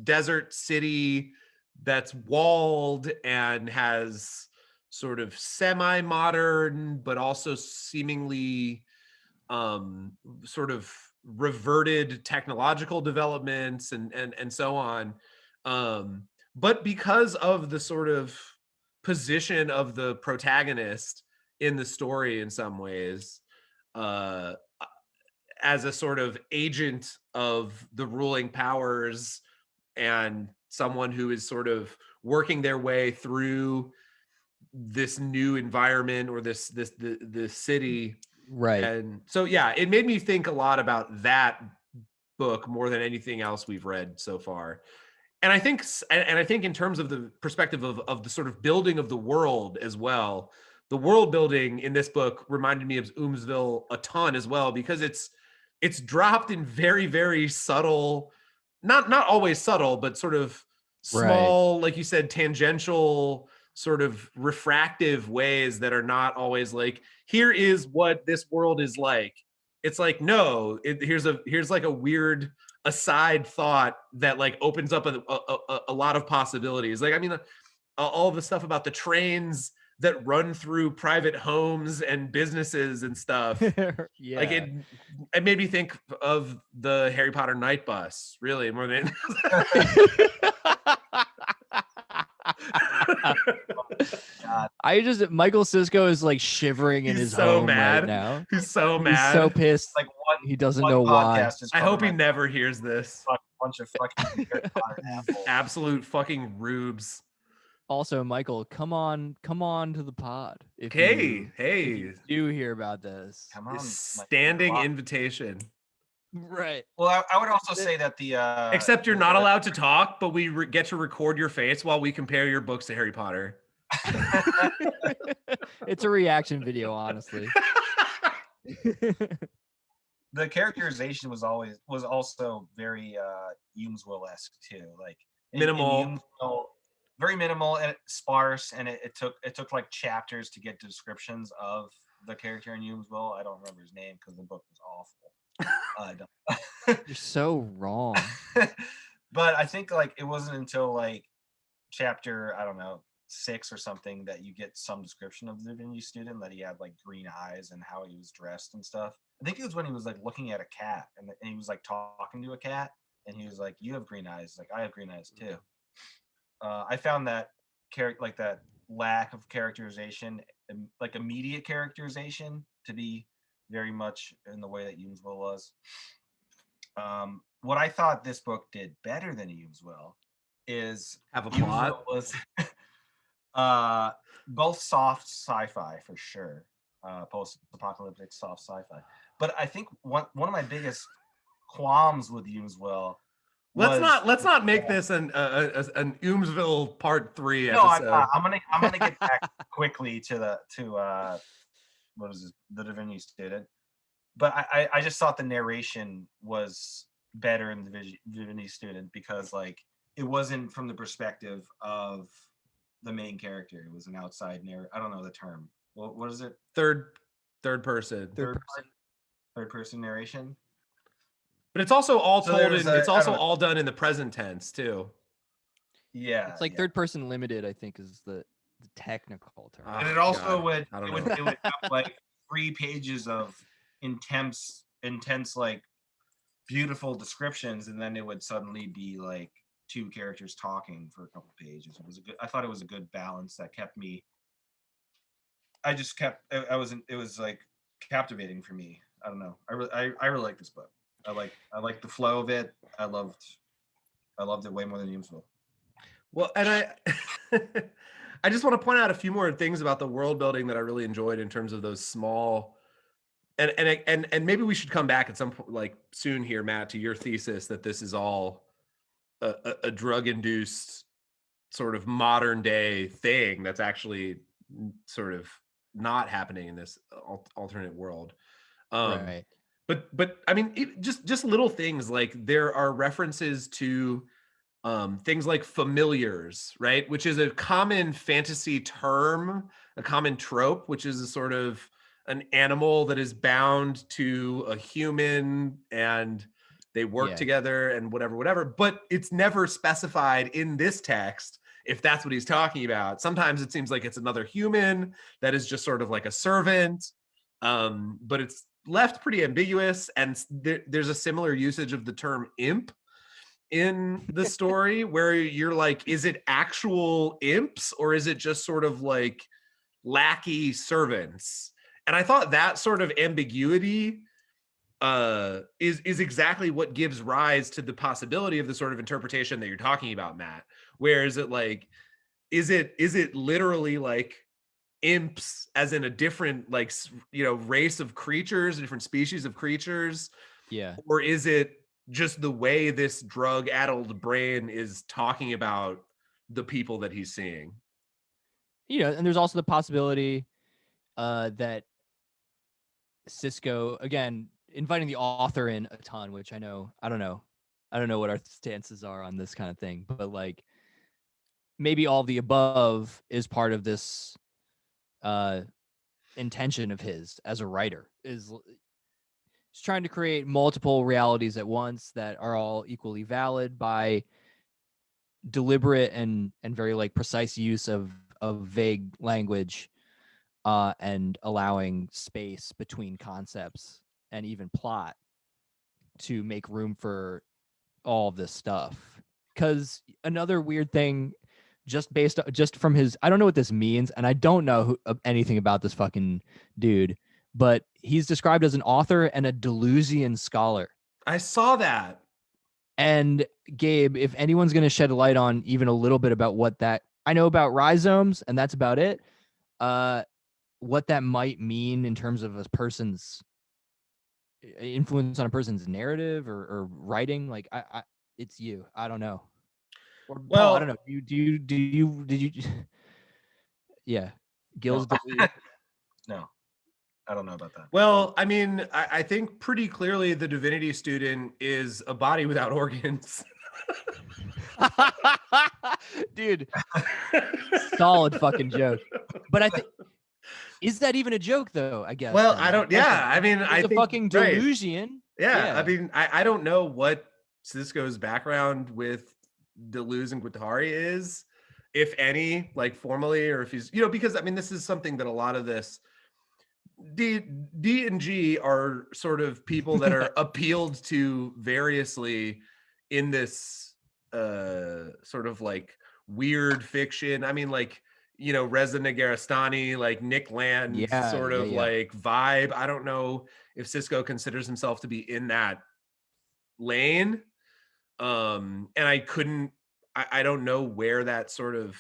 Speaker 1: desert city that's walled and has sort of semi-modern, but also seemingly sort of reverted technological developments and so on. But because of the sort of position of the protagonist in the story in some ways, as a sort of agent of the ruling powers and someone who is sort of working their way through this new environment or this city,
Speaker 3: right?
Speaker 1: And so yeah, it made me think a lot about that book more than anything else we've read so far. And I think in terms of the perspective of the sort of building of the world as well, the world building in this book reminded me of Oomsville a ton as well, because it's dropped in very, very subtle, not always subtle, but sort of small, right, like you said, tangential, sort of refractive ways that are not always like, here is what this world is like. It's like, no, here's like a weird aside thought that like opens up a lot of possibilities. Like, I mean, all of the stuff about the trains that run through private homes and businesses and stuff.
Speaker 3: Yeah.
Speaker 1: Like it made me think of the Harry Potter night bus, really, more than
Speaker 3: Michael Cisco is like shivering in his home right now.
Speaker 1: He's so mad.
Speaker 3: He's so pissed.
Speaker 2: Like
Speaker 3: he doesn't know why.
Speaker 1: I hope he never hears this.
Speaker 2: Bunch of fucking Harry Potter assholes.
Speaker 1: Absolute fucking rubes.
Speaker 3: Also, Michael, come on to the pod. If
Speaker 1: you
Speaker 3: do hear about this.
Speaker 2: Come on,
Speaker 1: standing invitation.
Speaker 3: Right.
Speaker 2: Well, I would also say that the
Speaker 1: except you're not allowed to talk, but we get to record your face while we compare your books to Harry Potter.
Speaker 3: It's a reaction video, honestly.
Speaker 2: The characterization was also very Oomsville-esque too, like
Speaker 1: minimal.
Speaker 2: Very minimal and sparse, and it took like chapters to get descriptions of the character in Oomsville. I don't remember his name because the book was awful.
Speaker 3: You're so wrong.
Speaker 2: But I think like it wasn't until like chapter, I don't know, 6 or something, that you get some description of the Divinity Student, that he had like green eyes and how he was dressed and stuff. I think it was when he was like looking at a cat and he was like talking to a cat and he was like, "You have green eyes." Like, "I have green eyes too." I found that that lack of characterization, like immediate characterization, to be very much in the way that Oomsville was. What I thought this book did better than Oomsville is
Speaker 1: have a plot.
Speaker 2: Was both soft sci-fi for sure, post-apocalyptic soft sci-fi, But I think one of my biggest qualms with Eamesville
Speaker 1: Let's
Speaker 2: was
Speaker 1: not make this an Oomsville Part 3
Speaker 2: no,
Speaker 1: episode.
Speaker 2: I'm gonna get back quickly to what is this, the Divinity Student. But I just thought the narration was better in the Divinity Student because like it wasn't from the perspective of the main character. It was an outside narrator. I don't know the term. What is it?
Speaker 1: Third person.
Speaker 2: Third person narration.
Speaker 1: But it's also all
Speaker 2: So
Speaker 1: told
Speaker 2: there's
Speaker 1: in.
Speaker 2: a-
Speaker 1: It's
Speaker 2: I
Speaker 1: also
Speaker 2: don't know.
Speaker 1: all done in the present tense too.
Speaker 2: Yeah,
Speaker 3: It's like
Speaker 2: yeah.
Speaker 3: third person limited, I think, is the technical term.
Speaker 2: And it
Speaker 1: Oh,
Speaker 2: also
Speaker 1: God.
Speaker 2: would
Speaker 1: I don't
Speaker 2: it
Speaker 1: know.
Speaker 2: would have like 3 pages of intense like beautiful descriptions, and then it would suddenly be like 2 characters talking for a couple pages. I thought it was a good balance that kept me. I just kept. I wasn't. It was like captivating for me. I don't know. I really like this book. I like the flow of it. I loved it way more than Eamesville.
Speaker 1: Well, and I just want to point out a few more things about the world building that I really enjoyed in terms of those small. And maybe we should come back at some point, like soon here, Matt, to your thesis that this is all a drug-induced sort of modern day thing that's actually sort of not happening in this alternate world.
Speaker 3: Right.
Speaker 1: But I mean, just little things like there are references to things like familiars, right? Which is a common fantasy term, a common trope, which is a sort of an animal that is bound to a human and they work together and whatever. But it's never specified in this text if that's what he's talking about. Sometimes it seems like it's another human that is just sort of like a servant, but it's left pretty ambiguous. And there's a similar usage of the term imp in the story where you're like, is it actual imps or is it just sort of like lackey servants? And I thought that sort of ambiguity is exactly what gives rise to the possibility of the sort of interpretation that you're talking about, Matt. Where is it like, is it literally like imps as in a different like race of creatures, a different species of creatures?
Speaker 3: Yeah.
Speaker 1: Or is it just the way this drug-addled brain is talking about the people that he's seeing?
Speaker 3: And there's also the possibility that Cisco, again, inviting the author in a ton, which I don't know what our stances are on this kind of thing, but like maybe all the above is part of this intention of his as a writer, is trying to create multiple realities at once that are all equally valid by deliberate and very like precise use of vague language, and allowing space between concepts and even plot to make room for all this stuff. Because another weird thing, just from his, I don't know what this means, and I don't know anything about this fucking dude, but he's described as an author and a Deleuzian scholar.
Speaker 1: I saw that.
Speaker 3: And Gabe, if anyone's going to shed a light on even a little bit about what that, I know about rhizomes, and that's about it. What that might mean in terms of a person's influence on a person's narrative or writing, like I it's you. I don't know. Or
Speaker 1: Well,
Speaker 3: Paul, I don't know. Did you? Yeah, Gil's deleted.
Speaker 2: No, I don't know about that.
Speaker 1: Well, I mean, I think pretty clearly the Divinity Student is a body without organs.
Speaker 3: Dude, solid fucking joke. But I think, is that even a joke though? I guess.
Speaker 1: Well,
Speaker 3: then?
Speaker 1: I don't. Yeah, I mean,
Speaker 3: It's a
Speaker 1: think,
Speaker 3: fucking delusion.
Speaker 1: Yeah, I mean, I don't know what Cisco's background with Deleuze and Guattari is, if any, like formally, or if he's, because I mean, this is something that a lot of this D and G are sort of people that are appealed to variously in this sort of like weird fiction. I mean, like, Reza Negarestani, like Nick Land sort of like vibe. I don't know if Cisco considers himself to be in that lane. And I don't know where that sort of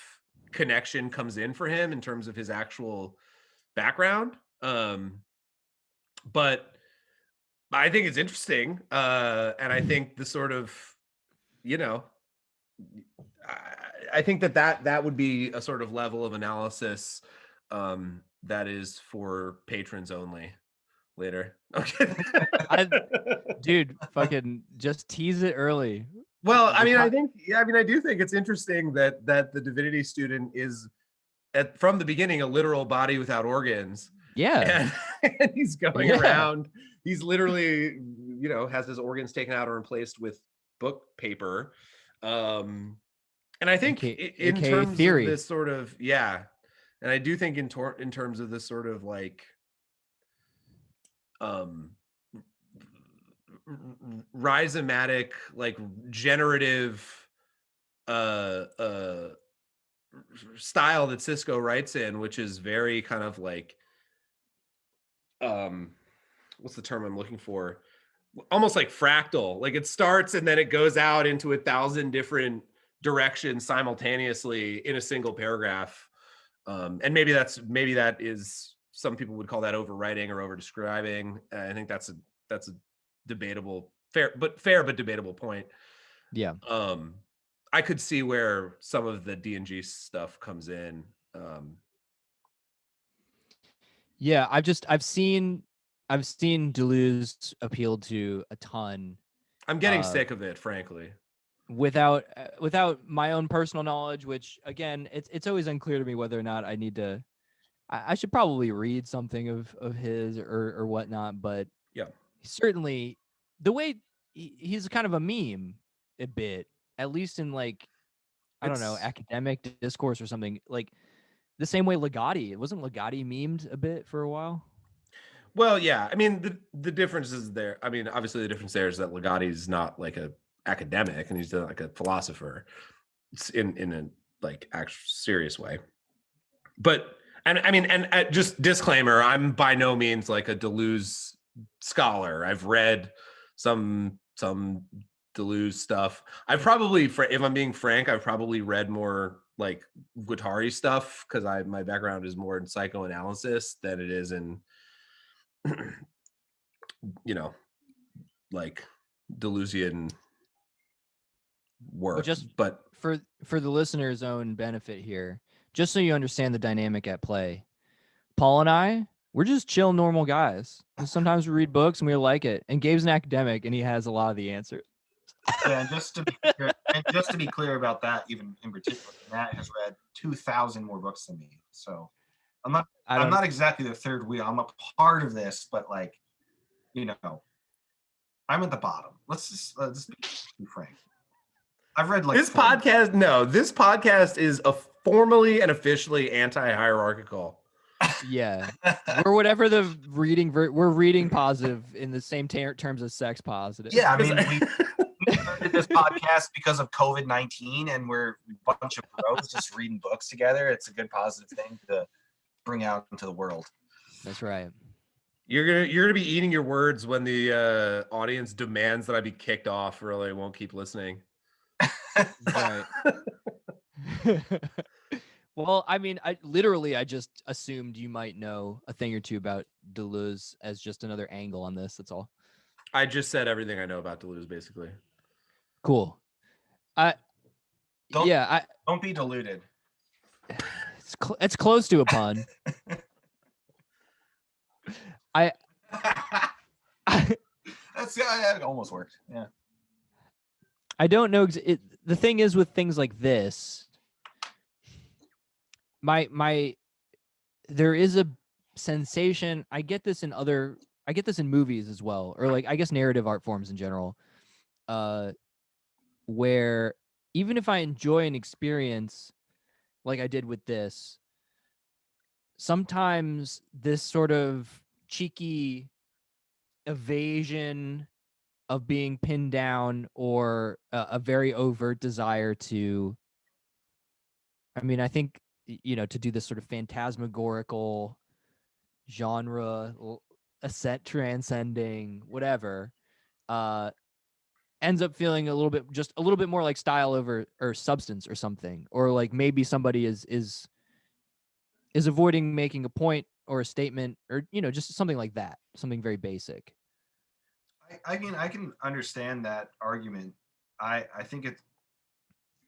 Speaker 1: connection comes in for him in terms of his actual background. But I think it's interesting, and I think the sort of, you know, I think that would be a sort of level of analysis that is for patrons only later. Okay.
Speaker 3: Dude, fucking just tease it early.
Speaker 1: Well, I mean, I do think it's interesting that the Divinity Student is from the beginning a literal body without organs.
Speaker 3: Yeah.
Speaker 1: And he's going around. He's literally, has his organs taken out or replaced with book paper. And I think in terms
Speaker 3: theory.
Speaker 1: of this sort of, and I do think in terms of this sort of like rhizomatic, like generative style that Cisco writes in, which is very kind of like what's the term I'm looking for? Almost like fractal. Like it starts and then it goes out into 1,000 different directions simultaneously in a single paragraph. And maybe that is, some people would call that overwriting or over describing. I think that's a debatable, fair but debatable point.
Speaker 3: Yeah.
Speaker 1: I could see where some of the D&G stuff comes in.
Speaker 3: Yeah, I've seen Deleuze appealed to a ton.
Speaker 1: I'm getting sick of it, frankly.
Speaker 3: Without my own personal knowledge, which again, it's always unclear to me whether or not I need to. I should probably read something of his or whatnot, but
Speaker 1: yeah,
Speaker 3: certainly the way he's kind of a meme a bit, at least in like, I don't know, academic discourse or something, like the same way Ligotti. Wasn't Ligotti memed a bit for a while?
Speaker 1: Well, yeah. I mean, the difference is there. I mean, obviously the difference there is that Ligotti's not like a academic and he's like a philosopher in a like actual serious way. But and I mean, and just disclaimer, I'm by no means like a Deleuze scholar. I've read some Deleuze stuff. I've probably, if I'm being frank, I've probably read more like Guattari stuff because my background is more in psychoanalysis than it is in like Deleuzian work. But
Speaker 3: for the listener's own benefit here, just so you understand the dynamic at play, Paul and I, we're just chill, normal guys. And sometimes we read books and we like it. And Gabe's an academic and he has a lot of the answers.
Speaker 2: Yeah, and just to be clear about that, even in particular, Matt has read 2,000 more books than me. So I'm not exactly the third wheel. I'm a part of this, but like, I'm at the bottom. Let's be frank. I've read like
Speaker 1: this podcast. No, this podcast is a formally and officially anti-hierarchical.
Speaker 3: Yeah, we're whatever the reading. We're reading positive in the same terms as sex positive.
Speaker 2: Yeah, I mean, we started this podcast because of COVID-19, and we're a bunch of bros just reading books together. It's a good positive thing to bring out into the world.
Speaker 3: That's right.
Speaker 1: You're gonna be eating your words when the audience demands that I be kicked off, or they won't keep listening.
Speaker 3: Right. Well, I mean, I just assumed you might know a thing or two about Deleuze as just another angle on this. That's all.
Speaker 1: I just said everything I know about Deleuze, basically.
Speaker 3: Cool.
Speaker 2: Don't be deluded.
Speaker 3: It's close to a pun.
Speaker 2: That almost worked. Yeah.
Speaker 3: I don't know. The thing is with things like this, there is a sensation. I get this in movies as well, or like, I guess narrative art forms in general, where even if I enjoy an experience like I did with this, sometimes this sort of cheeky evasion of being pinned down or a very overt desire to, I mean, I think, to do this sort of phantasmagorical genre, ascent transcending, whatever, ends up feeling a little bit more like style over or substance or something, or like maybe somebody is avoiding making a point or a statement or, just something like that, something very basic.
Speaker 2: can understand that argument. I think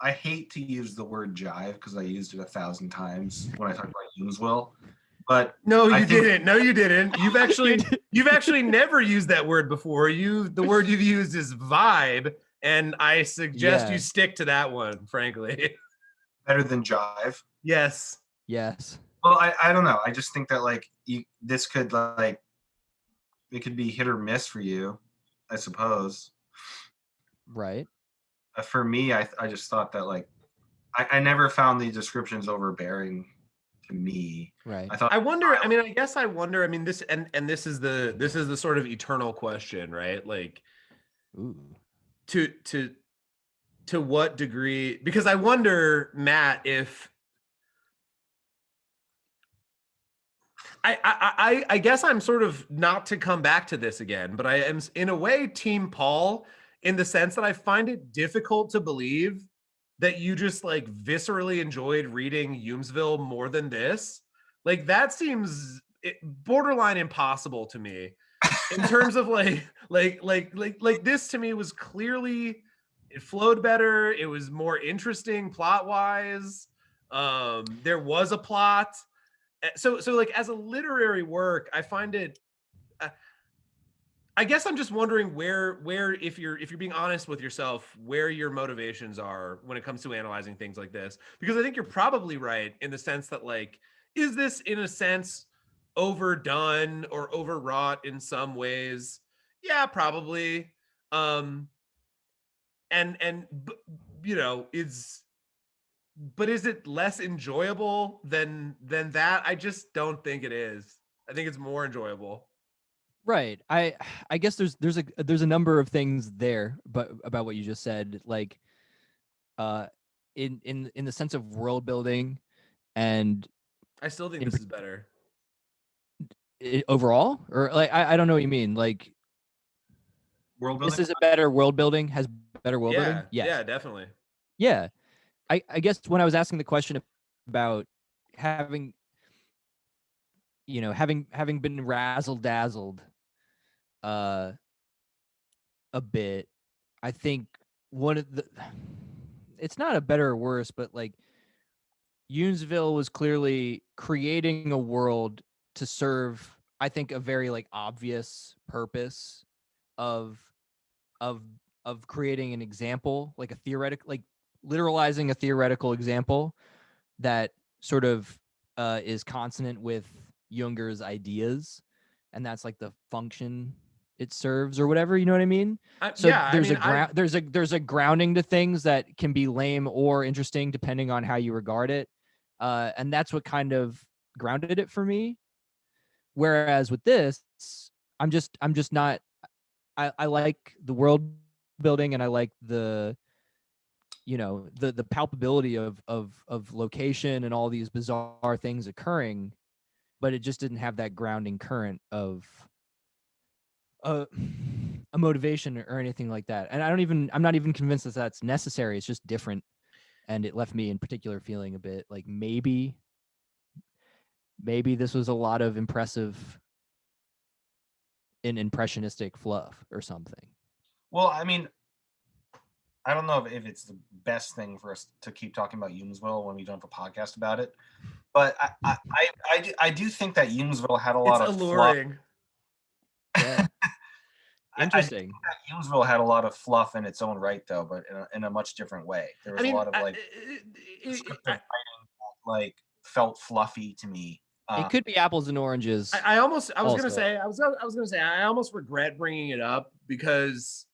Speaker 2: I hate to use the word jive because I used it 1,000 times when I talk about Hume'sville. But
Speaker 1: no,
Speaker 2: I
Speaker 1: you
Speaker 2: think,
Speaker 1: didn't. No, you didn't. You've actually never used that word before. The word you've used is vibe, and I suggest you stick to that one, frankly.
Speaker 2: better than jive.
Speaker 1: Yes.
Speaker 3: Yes.
Speaker 2: Well, I don't know. I just think that like this could like it could be hit or miss for you, I suppose.
Speaker 3: Right.
Speaker 2: For me, I just thought that like I never found the descriptions overbearing to me.
Speaker 3: Right.
Speaker 2: I
Speaker 1: wonder. I mean, I guess I wonder. I mean, this is the sort of eternal question, right? Like,
Speaker 3: Ooh.
Speaker 1: to what degree? Because I wonder, Matt, if I guess I'm sort of not to come back to this again, but I am in a way Team Paul in the sense that I find it difficult to believe that you just like viscerally enjoyed reading Hume'sville more than this. Like that seems borderline impossible to me in terms of like this to me was clearly it flowed better. It was more interesting plot wise. There was a plot. So like as a literary work, I find it I guess I'm just wondering where if you're being honest with yourself, where your motivations are when it comes to analyzing things like this. Because I think you're probably right in the sense that like, is this in a sense overdone or overwrought in some ways? Yeah, probably. And you know, but is it less enjoyable than that? I just don't think it is. I think it's more enjoyable.
Speaker 3: Right. I guess there's a number of things there, but about what you just said, like in the sense of world building, and
Speaker 1: I still think this is better.
Speaker 3: Overall, or like I don't know what you mean. Like
Speaker 2: world building.
Speaker 3: This is a better world building, has better world building. Yes.
Speaker 1: Yeah, definitely.
Speaker 3: Yeah. I guess when I was asking the question about having having been razzle dazzled a bit, I think one of the it's not a better or worse, but like Hume'sville was clearly creating a world to serve, I think, a very like obvious purpose of of creating an example, like a theoretical, like literalizing a theoretical example that sort of is consonant with Junger's ideas, and that's like the function it serves or whatever, you know what I mean? There's a grounding to things that can be lame or interesting depending on how you regard it. And that's what kind of grounded it for me. Whereas with this, I'm just not I like the world building, and I like the the palpability of location and all these bizarre things occurring, but it just didn't have that grounding current of a motivation or anything like that. And I'm not even convinced that that's necessary. It's just different, and it left me in particular feeling a bit like maybe this was a lot of impressionistic fluff or something.
Speaker 2: Well, I mean, I don't know if it's the best thing for us to keep talking about Hume'sville when we don't have a podcast about it, but I do think that Hume'sville had a lot of
Speaker 1: alluring.
Speaker 3: Yeah. Interesting.
Speaker 2: I think that Hume'sville had a lot of fluff in its own right, though, but in a much different way. There was a lot of like descriptive writing that, like felt fluffy to me.
Speaker 3: It could be apples and oranges.
Speaker 1: I was gonna say I almost regret bringing it up because,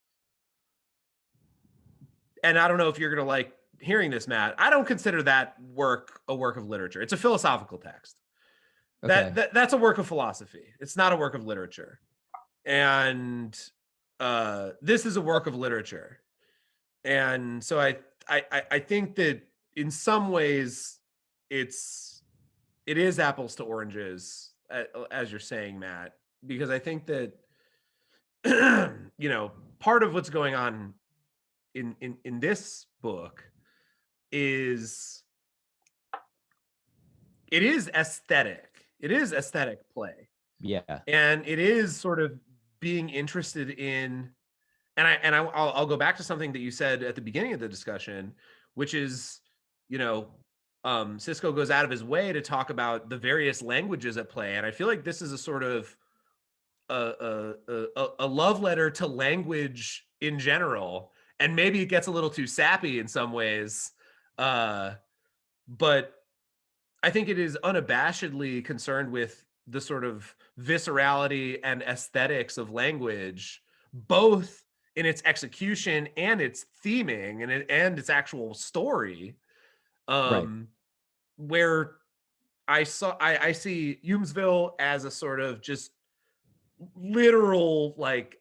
Speaker 1: and I don't know if you're gonna like hearing this, Matt. I don't consider that work a work of literature. It's a philosophical text. Okay. That's a work of philosophy. It's not a work of literature. And this is a work of literature. And so I think that in some ways it is apples to oranges, as you're saying, Matt, because I think that part of what's going on in this book is it is aesthetic. It is aesthetic play.
Speaker 3: Yeah.
Speaker 1: And it is sort of being interested in, I'll go back to something that you said at the beginning of the discussion, which is, you know, Cisco goes out of his way to talk about the various languages at play, and I feel like this is a sort of a love letter to language in general, and maybe it gets a little too sappy in some ways, but I think it is unabashedly concerned with the sort of viscerality and aesthetics of language, both in its execution and its theming and its actual story.
Speaker 3: Right.
Speaker 1: Where I see Hume'sville as a sort of just literal, like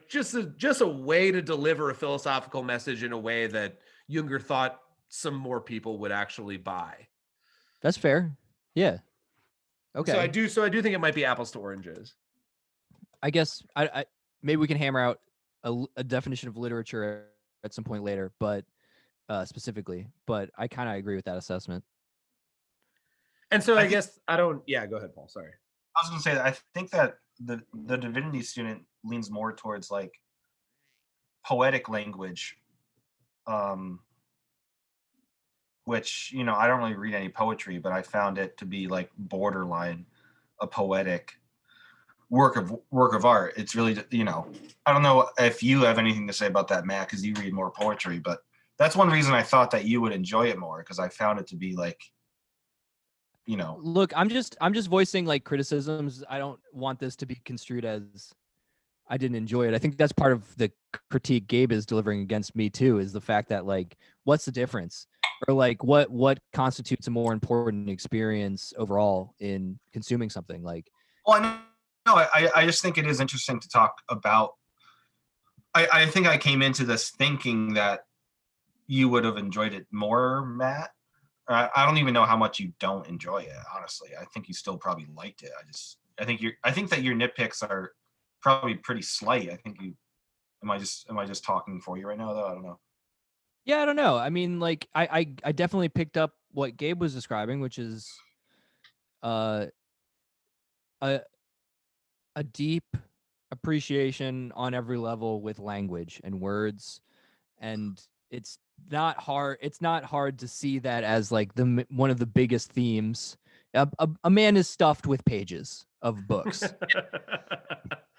Speaker 1: just a way to deliver a philosophical message in a way that Junger thought some more people would actually buy.
Speaker 3: That's fair. Yeah. Okay.
Speaker 1: So I do think it might be apples to oranges.
Speaker 3: I guess I maybe we can hammer out a definition of literature at some point later, but specifically, but I kind of agree with that assessment.
Speaker 1: And so I guess I don't. Yeah, go ahead, Paul. Sorry.
Speaker 2: I was going to say that I think that the Divinity Student leans more towards like poetic language, which, you know, I don't really read any poetry, but I found it to be like borderline a poetic work of art. It's really, you know, I don't know if you have anything to say about that, Matt, because you read more poetry, but that's one reason I thought that you would enjoy it more, because I found it to be like, you know.
Speaker 3: Look, I'm just voicing like criticisms. I don't want this to be construed as I didn't enjoy it. I think that's part of the critique Gabe is delivering against me too, is the fact that like, what's the difference? Or like what constitutes a more important experience overall in consuming something? Like,
Speaker 2: Well, I just think it is interesting to talk about. I think I came into this thinking that you would have enjoyed it more, Matt. I don't even know how much you don't enjoy it, honestly. I think you still probably liked it. I think that your nitpicks are probably pretty slight. I think you am I just talking for you right now, though? I don't know.
Speaker 3: yeah, I don't know. I mean, like I definitely picked up what Gabe was describing, which is a deep appreciation on every level with language and words, and it's not hard to see that as like one of the biggest themes. A man is stuffed with pages of books.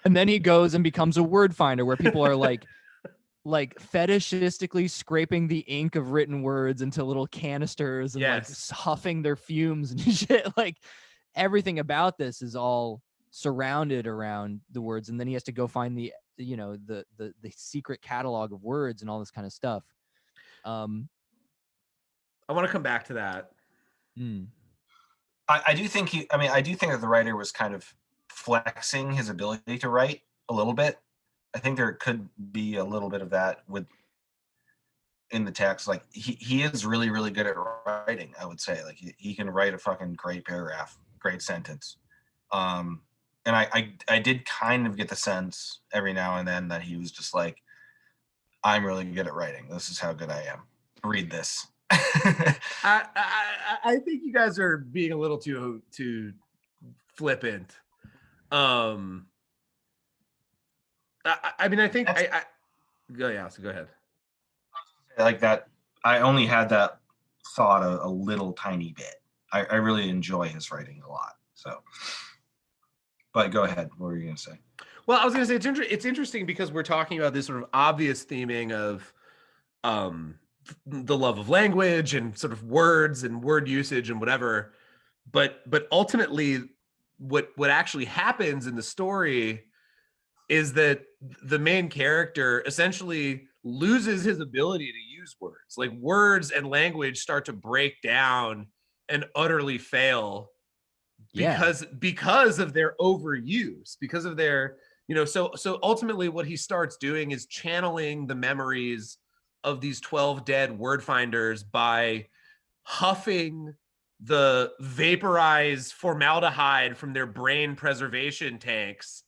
Speaker 3: And then he goes and becomes a word finder where people are like fetishistically scraping the ink of written words into little canisters and like huffing their fumes and shit. Like everything about this is all surrounded around the words, and then he has to go find the secret catalog of words and all this kind of stuff.
Speaker 1: I want to come back to that.
Speaker 2: I do think I do think that the writer was kind of flexing his ability to write a little bit. I think there could be a little bit of that in the text. Like he is really, really good at writing, I would say. Like he can write a fucking great paragraph, great sentence. And I did kind of get the sense every now and then that he was just like, I'm really good at writing. This is how good I am. Read this.
Speaker 1: I think you guys are being a little too flippant. I mean, I think go ahead.
Speaker 2: Like that, I only had that thought a little tiny bit. I really enjoy his writing a lot. So, but go ahead. What were you gonna say?
Speaker 1: Well, I was gonna say it's interesting because we're talking about this sort of obvious theming of the love of language and sort of words and word usage and whatever, but ultimately what actually happens in the story is that the main character essentially loses his ability to use words. Like words and language start to break down and utterly fail because of their overuse, because of their, so ultimately what he starts doing is channeling the memories of these 12 dead word finders by huffing the vaporized formaldehyde from their brain preservation tanks.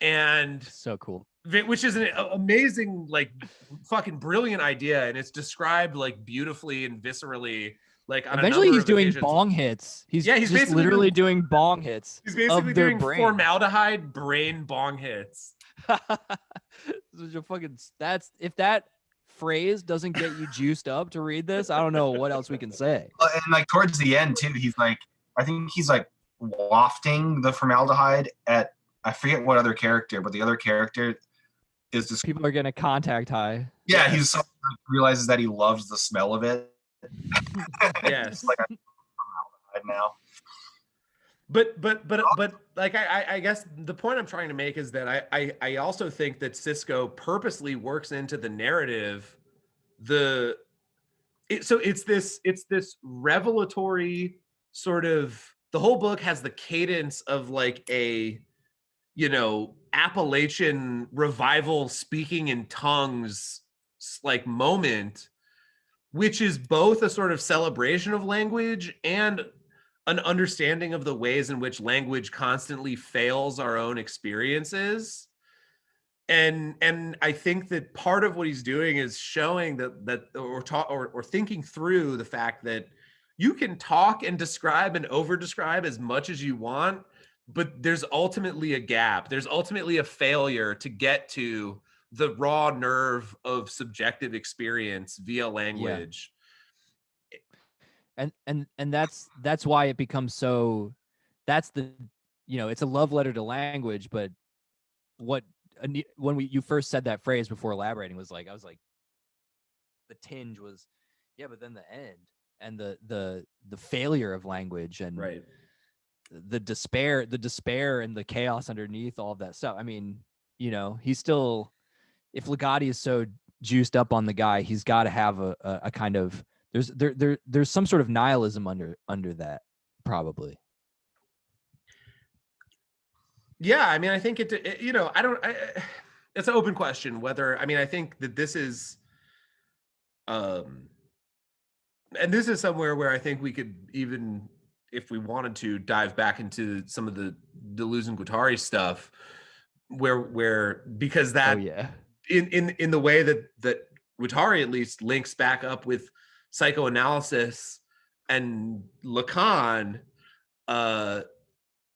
Speaker 1: And
Speaker 3: so cool,
Speaker 1: which is an amazing, like fucking brilliant idea. And it's described like beautifully and viscerally. Like on
Speaker 3: eventually he's doing
Speaker 1: occasions.
Speaker 3: Bong hits. He's
Speaker 1: basically
Speaker 3: literally doing bong hits.
Speaker 1: He's basically
Speaker 3: of their
Speaker 1: doing
Speaker 3: brain.
Speaker 1: formaldehyde brain bong hits.
Speaker 3: Such a fucking. That's if that phrase doesn't get you juiced up to read this, I don't know what else we can say.
Speaker 2: And like towards the end too, he's like, I think he's like wafting the formaldehyde at, I forget what other character, but the other character is just
Speaker 3: People are getting a contact high.
Speaker 2: yeah. He's so, realizes that he loves the smell of it.
Speaker 1: Yes.
Speaker 2: Like I formaldehyde now.
Speaker 1: But like I guess the point I'm trying to make is that I also think that Cisco purposely works into the narrative it's this revelatory sort of, the whole book has the cadence of like a, you know, Appalachian revival speaking in tongues like moment, which is both a sort of celebration of language and an understanding of the ways in which language constantly fails our own experiences. And I think that part of what he's doing is showing or thinking through the fact that you can talk and describe and over describe as much as you want, but there's ultimately a gap. There's ultimately a failure to get to the raw nerve of subjective experience via language.
Speaker 3: And that's why it becomes so. That's the, you know, it's a love letter to language, but what when you first said that phrase before elaborating was like, I was like, the tinge was, yeah, but then the end and the failure of language and
Speaker 1: Right.
Speaker 3: the despair and the chaos underneath all of that stuff. I mean, you know, he's still, if Ligotti is so juiced up on the guy, he's got to have a kind of, there's some sort of nihilism under that, probably.
Speaker 1: Yeah, I mean, I think it you know, it's an open question whether, I mean, I think that this is, and this is somewhere where I think we could even, if we wanted to, dive back into some of the Deleuze and Guattari stuff, where because that, in the way that Guattari at least links back up with psychoanalysis and Lacan,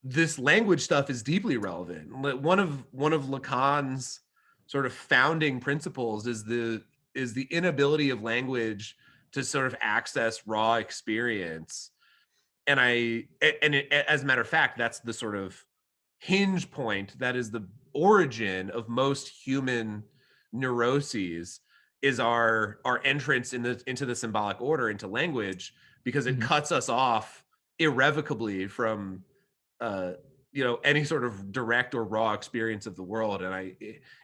Speaker 1: this language stuff is deeply relevant. One of Lacan's sort of founding principles is the inability of language to sort of access raw experience. And as a matter of fact, that's the sort of hinge point, that is the origin of most human neuroses, is our entrance into the symbolic order, into language, because it cuts us off irrevocably from you know, any sort of direct or raw experience of the world. And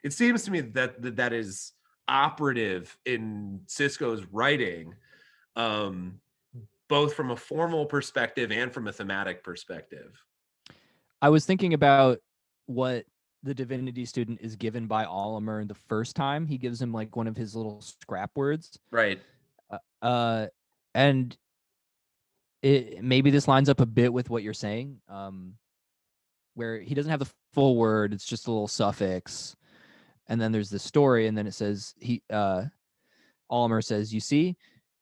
Speaker 1: it seems to me that is operative in Cisco's writing, both from a formal perspective and from a thematic perspective.
Speaker 3: I was thinking about what the Divinity Student is given by Olimer the first time. He gives him like one of his little scrap words.
Speaker 1: Right.
Speaker 3: And maybe this lines up a bit with what you're saying, where he doesn't have the full word. It's just a little suffix. And then there's the story. And then it says, Olimer says, you see,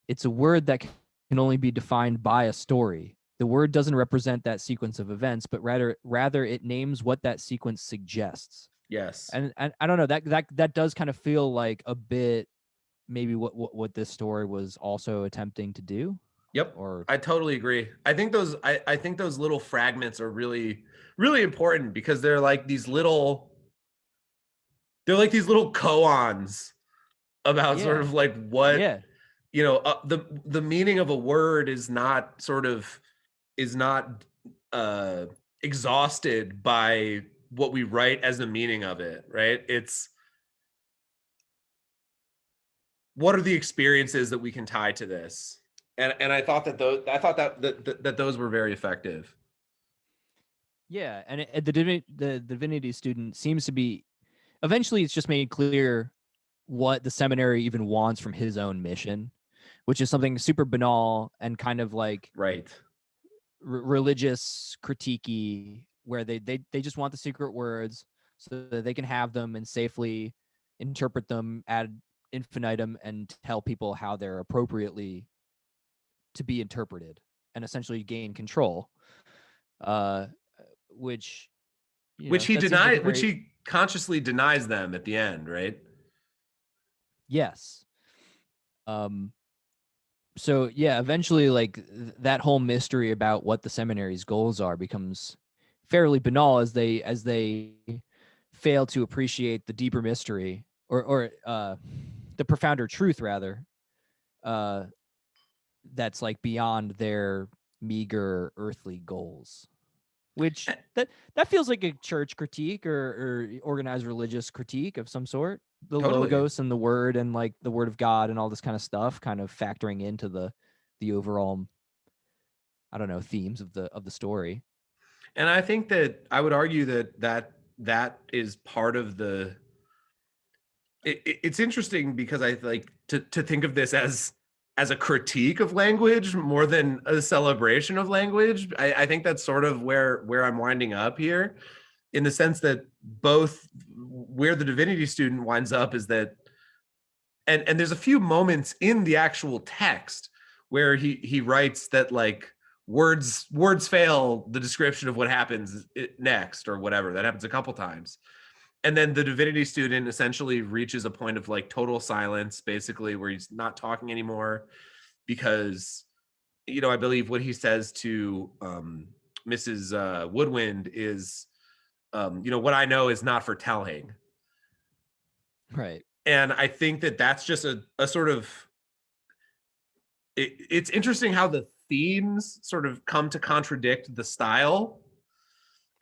Speaker 3: it's a word that can only be defined by a story. The word doesn't represent that sequence of events, but rather it names what that sequence suggests.
Speaker 1: Yes.
Speaker 3: And I don't know, that does kind of feel like a bit maybe what this story was also attempting to do.
Speaker 1: Yep.
Speaker 3: Or
Speaker 1: I totally agree. I think those little fragments are really, really important, because they're like these little koans about sort of like what, you know, the meaning of a word is not exhausted by what we write as the meaning of it, right? It's what are the experiences that we can tie to this? And I thought that those were very effective.
Speaker 3: Yeah, and the Divinity Student seems to be, eventually it's just made clear what the seminary even wants from his own mission, which is something super banal and kind of like religious critique-y, where they just want the secret words so that they can have them and safely interpret them ad infinitum and tell people how they're appropriately to be interpreted, and essentially gain control, which
Speaker 1: he denied, consciously denies them at the end, right?
Speaker 3: Yes. So yeah, eventually like that whole mystery about what the seminary's goals are becomes fairly banal as they fail to appreciate the deeper mystery or the profounder truth rather, uh that's like beyond their meager earthly goals. Which that feels like a church critique or organized religious critique of some sort. The
Speaker 1: Totally.
Speaker 3: logos and the word and like the word of God and all this kind of stuff kind of factoring into the overall, I don't know, themes of the story.
Speaker 1: And I think that I would argue that is part of the it's interesting because I like to think of this as a critique of language more than a celebration of language. I think that's sort of where I'm winding up here, in the sense that both where the Divinity Student winds up is that, and there's a few moments in the actual text where he writes that like words fail the description of what happens next or whatever. That happens a couple times. And then the Divinity Student essentially reaches a point of like total silence, basically, where he's not talking anymore because, I believe what he says to Mrs. Woodwind is, what I know is not for telling.
Speaker 3: Right.
Speaker 1: And I think that that's just a sort of, it's interesting how the themes sort of come to contradict the style.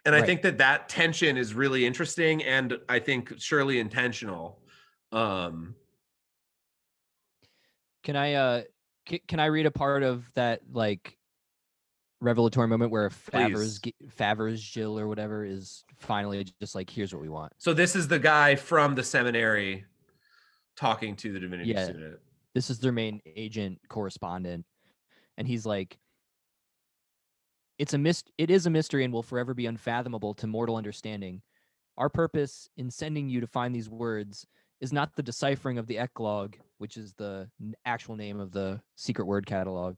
Speaker 1: And I think that tension is really interesting, and I think surely intentional.
Speaker 3: Can I read a part of that like revelatory moment where Favre's Jill or whatever is finally just like, here's what we want.
Speaker 1: So this is the guy from the seminary talking to the Divinity Student.
Speaker 3: This is their main agent correspondent, and he's like, it is a mystery and will forever be unfathomable to mortal understanding. Our purpose in sending you to find these words is not the deciphering of the Eclogue, which is the actual name of the secret word catalog.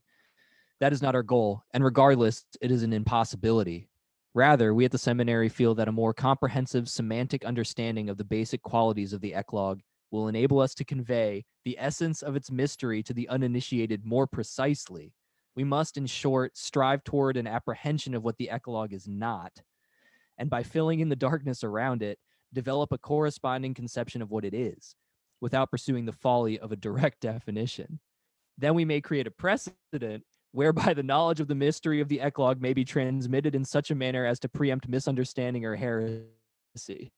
Speaker 3: That is not our goal, and regardless, it is an impossibility. Rather, we at the seminary feel that a more comprehensive semantic understanding of the basic qualities of the Eclogue will enable us to convey the essence of its mystery to the uninitiated more precisely. We must, in short, strive toward an apprehension of what the Eclogue is not, and by filling in the darkness around it, develop a corresponding conception of what it is, without pursuing the folly of a direct definition. Then we may create a precedent whereby the knowledge of the mystery of the Eclogue may be transmitted in such a manner as to preempt misunderstanding or heresy.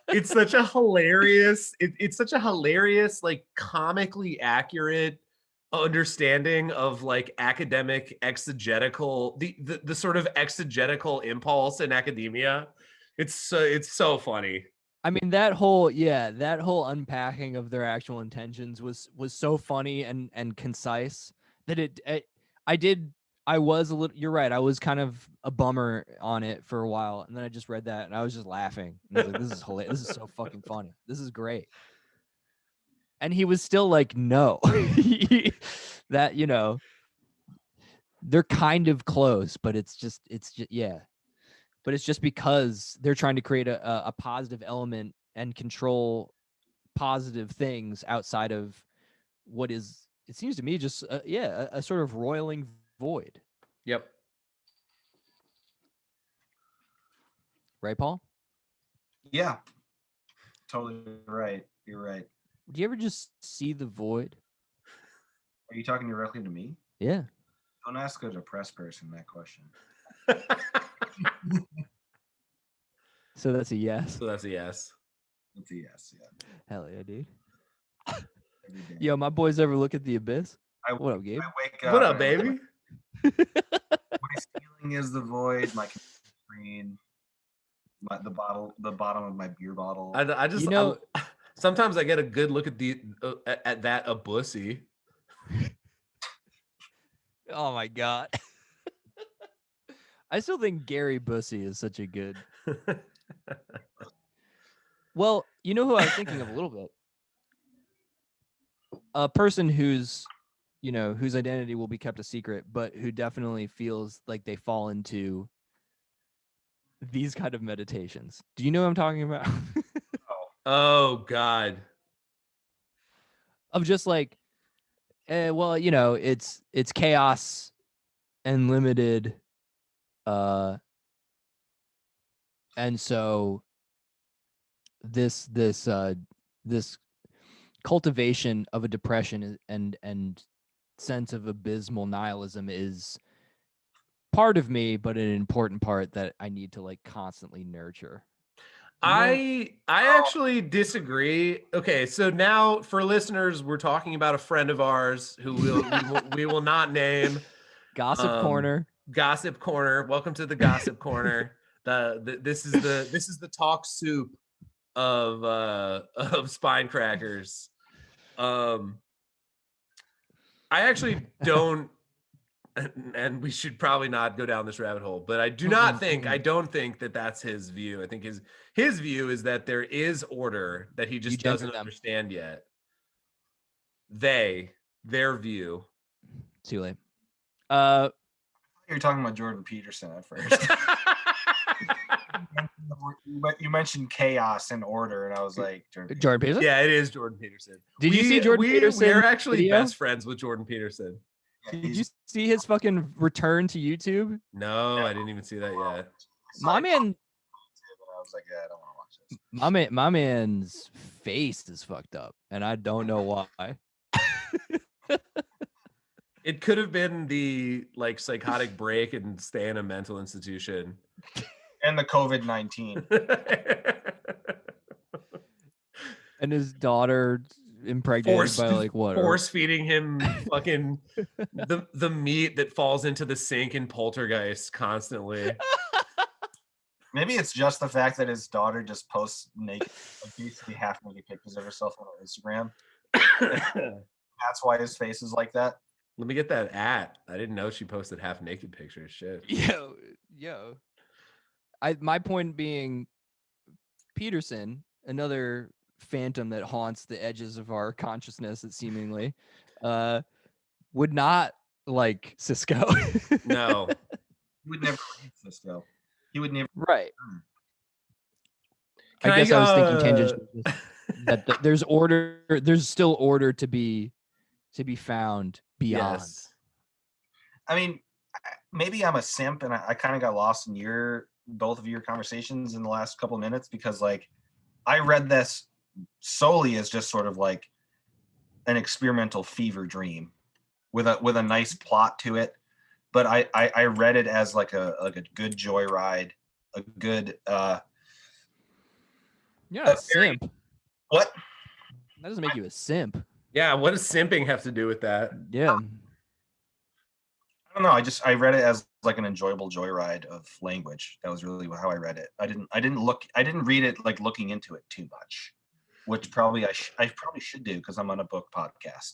Speaker 1: It's such a hilarious, it's such a hilarious, like comically accurate understanding of like academic exegetical, the sort of exegetical impulse in academia. It's so funny.
Speaker 3: I mean, that whole unpacking of their actual intentions was so funny and concise that I was a little, you're right, I was kind of a bummer on it for a while, and then I just read that and I was just laughing. And I was like, this is hilarious. This is so fucking funny. This is great. And he was still like, no. That, they're kind of close, but it's just yeah. But it's just because they're trying to create a positive element and control positive things outside of what is, it seems to me, just a sort of roiling void.
Speaker 1: Yep.
Speaker 3: Right, Paul?
Speaker 2: Yeah, totally right. You're right.
Speaker 3: Do you ever just see the void?
Speaker 2: Are you talking directly to me?
Speaker 3: Yeah.
Speaker 2: Don't ask a depressed person that question.
Speaker 3: So that's a yes.
Speaker 1: So that's a yes.
Speaker 2: It's a yes, yeah.
Speaker 3: Hell yeah, dude. Yo, my boys ever look at the abyss? What up, Gabe?
Speaker 2: I wake up.
Speaker 1: What up, baby?
Speaker 2: My ceiling is the void. My screen. The bottom of my beer bottle.
Speaker 1: I just, sometimes I get a good look at at that abussy.
Speaker 3: Oh my god. I still think Gary Bussey is such a good. Well, you know who I was thinking of a little bit? A person whose identity will be kept a secret, but who definitely feels like they fall into these kind of meditations. Do you know what I'm talking about?
Speaker 1: Oh God.
Speaker 3: Of just like, well, you know, it's chaos and limited, and so this cultivation of a depression and sense of abysmal nihilism is part of me, but an important part that I need to like constantly nurture.
Speaker 1: I actually disagree. Okay, so now for listeners, we're talking about a friend of ours who we will not name.
Speaker 3: Gossip Corner.
Speaker 1: Gossip Corner. Welcome to the Gossip Corner. This is the talk soup of spine crackers. I actually don't, and we should probably not go down this rabbit hole, but I don't think that that's his view. I think his view is that there is order that he just doesn't understand yet. Their view.
Speaker 3: Too late.
Speaker 2: You're talking about Jordan Peterson at first. You mentioned chaos and order, and I was like,
Speaker 3: Jordan Peterson?
Speaker 1: Yeah, it is Jordan Peterson.
Speaker 3: Did you see Jordan Peterson?
Speaker 1: We're actually best friends with Jordan Peterson.
Speaker 3: Did you see his fucking return to YouTube?
Speaker 1: No, I didn't even see that yet.
Speaker 3: My man,
Speaker 2: I was like, yeah, I don't want to watch this.
Speaker 3: my man's face is fucked up, and I don't know why.
Speaker 1: It could have been the like psychotic break and stay in a mental institution.
Speaker 2: And the COVID-19.
Speaker 3: And his daughter impregnated by like what?
Speaker 1: Force feeding him fucking the meat that falls into the sink in Poltergeist constantly.
Speaker 2: Maybe it's just the fact that his daughter just posts naked, like basically half naked pictures of herself on her Instagram. That's why his face is like that.
Speaker 1: Let me get that at. I didn't know she posted half naked pictures. Shit.
Speaker 3: Yo. My point being, Peterson, another phantom that haunts the edges of our consciousness, it seemingly, would not like Cisco.
Speaker 1: No.
Speaker 2: He would never like Cisco. He would never.
Speaker 3: Right. I guess I was thinking tangentially that there's order. There's still order to be found beyond.
Speaker 1: Yes.
Speaker 2: I mean, maybe I'm a simp, and I kind of got lost in both of your conversations in the last couple of minutes, because like I read this solely as just sort of like an experimental fever dream with a nice plot to it, but I read it as like a good joyride, a good
Speaker 3: Yeah, simp.
Speaker 2: What?
Speaker 3: That doesn't make you a simp.
Speaker 1: Yeah, what does simping have to do with that?
Speaker 3: Yeah.
Speaker 2: I don't know. I read it as like an enjoyable joyride of language. That was really how I read it. I didn't read it like looking into it too much, which probably I probably should do because I'm on a book podcast.